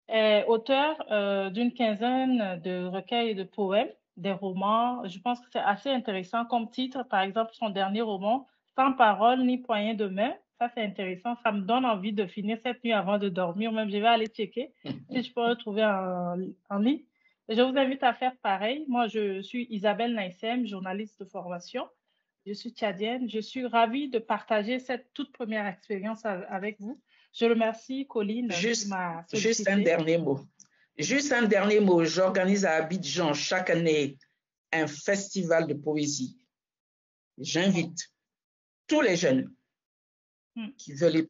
est auteur d'une quinzaine de recueils de poèmes, des romans. Je pense que c'est assez intéressant comme titre. Par exemple, son dernier roman, Sans parole ni poignée de main. Ça, c'est intéressant. Ça me donne envie de finir cette nuit avant de dormir. Même, je vais aller checker si je peux retrouver en ligne. Je vous invite à faire pareil. Moi, je suis Isabelle Naïsem, journaliste de formation. Je suis tchadienne. Je suis ravie de partager cette toute première expérience avec vous. Je remercie Colline qui m'a sollicité. Juste un dernier mot. Juste un dernier mot. J'organise à Abidjan chaque année un festival de poésie. J'invite tous les jeunes qui veulent y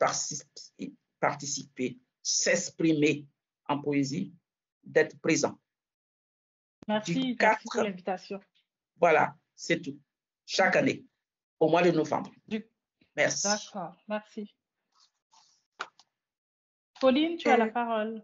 participer, s'exprimer en poésie, d'être présents. Merci pour l'invitation. Voilà, c'est tout. Chaque année, au mois de novembre. Merci. D'accord, merci. Pauline, tu as la parole.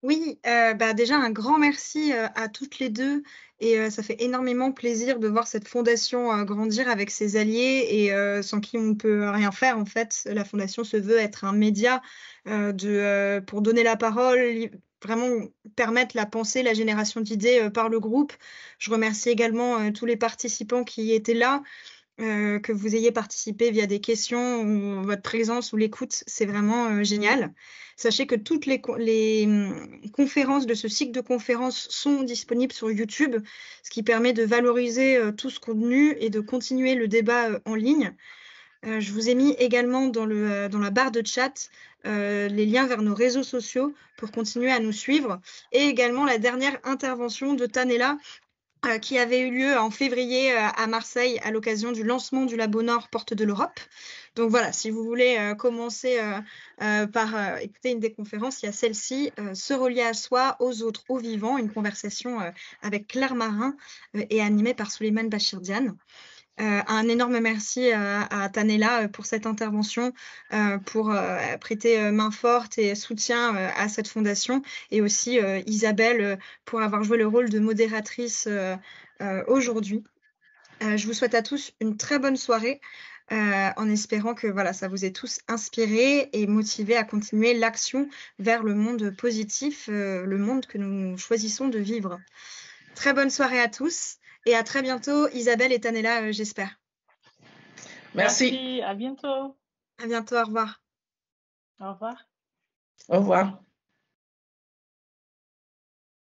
Oui, déjà un grand merci à toutes les deux et ça fait énormément plaisir de voir cette fondation grandir avec ses alliés et sans qui on ne peut rien faire en fait. La fondation se veut être un média pour donner la parole, vraiment permettre la pensée, la génération d'idées par le groupe. Je remercie également tous les participants qui étaient là. Que vous ayez participé via des questions ou votre présence ou l'écoute, c'est vraiment génial. Sachez que toutes les conférences de ce cycle de conférences sont disponibles sur YouTube, ce qui permet de valoriser tout ce contenu et de continuer le débat en ligne. Je vous ai mis également dans la barre de chat les liens vers nos réseaux sociaux pour continuer à nous suivre et également la dernière intervention de Tanela qui avait eu lieu en février à Marseille à l'occasion du lancement du Labo Nord Porte de l'Europe. Donc voilà, si vous voulez commencer par écouter une des conférences, il y a celle-ci, Se relier à soi, aux autres, aux vivants, une conversation avec Claire Marin et animée par Souleymane Bachir-Diane. Un énorme merci à Tanela pour cette intervention, pour prêter main forte et soutien à cette fondation, et aussi Isabelle pour avoir joué le rôle de modératrice aujourd'hui. Je vous souhaite à tous une très bonne soirée, en espérant que voilà, ça vous ait tous inspiré et motivé à continuer l'action vers le monde positif, le monde que nous choisissons de vivre. Très bonne soirée à tous. Et à très bientôt, Isabelle et Tanela, j'espère. Merci. À bientôt. À bientôt, au revoir. Au revoir. Au revoir.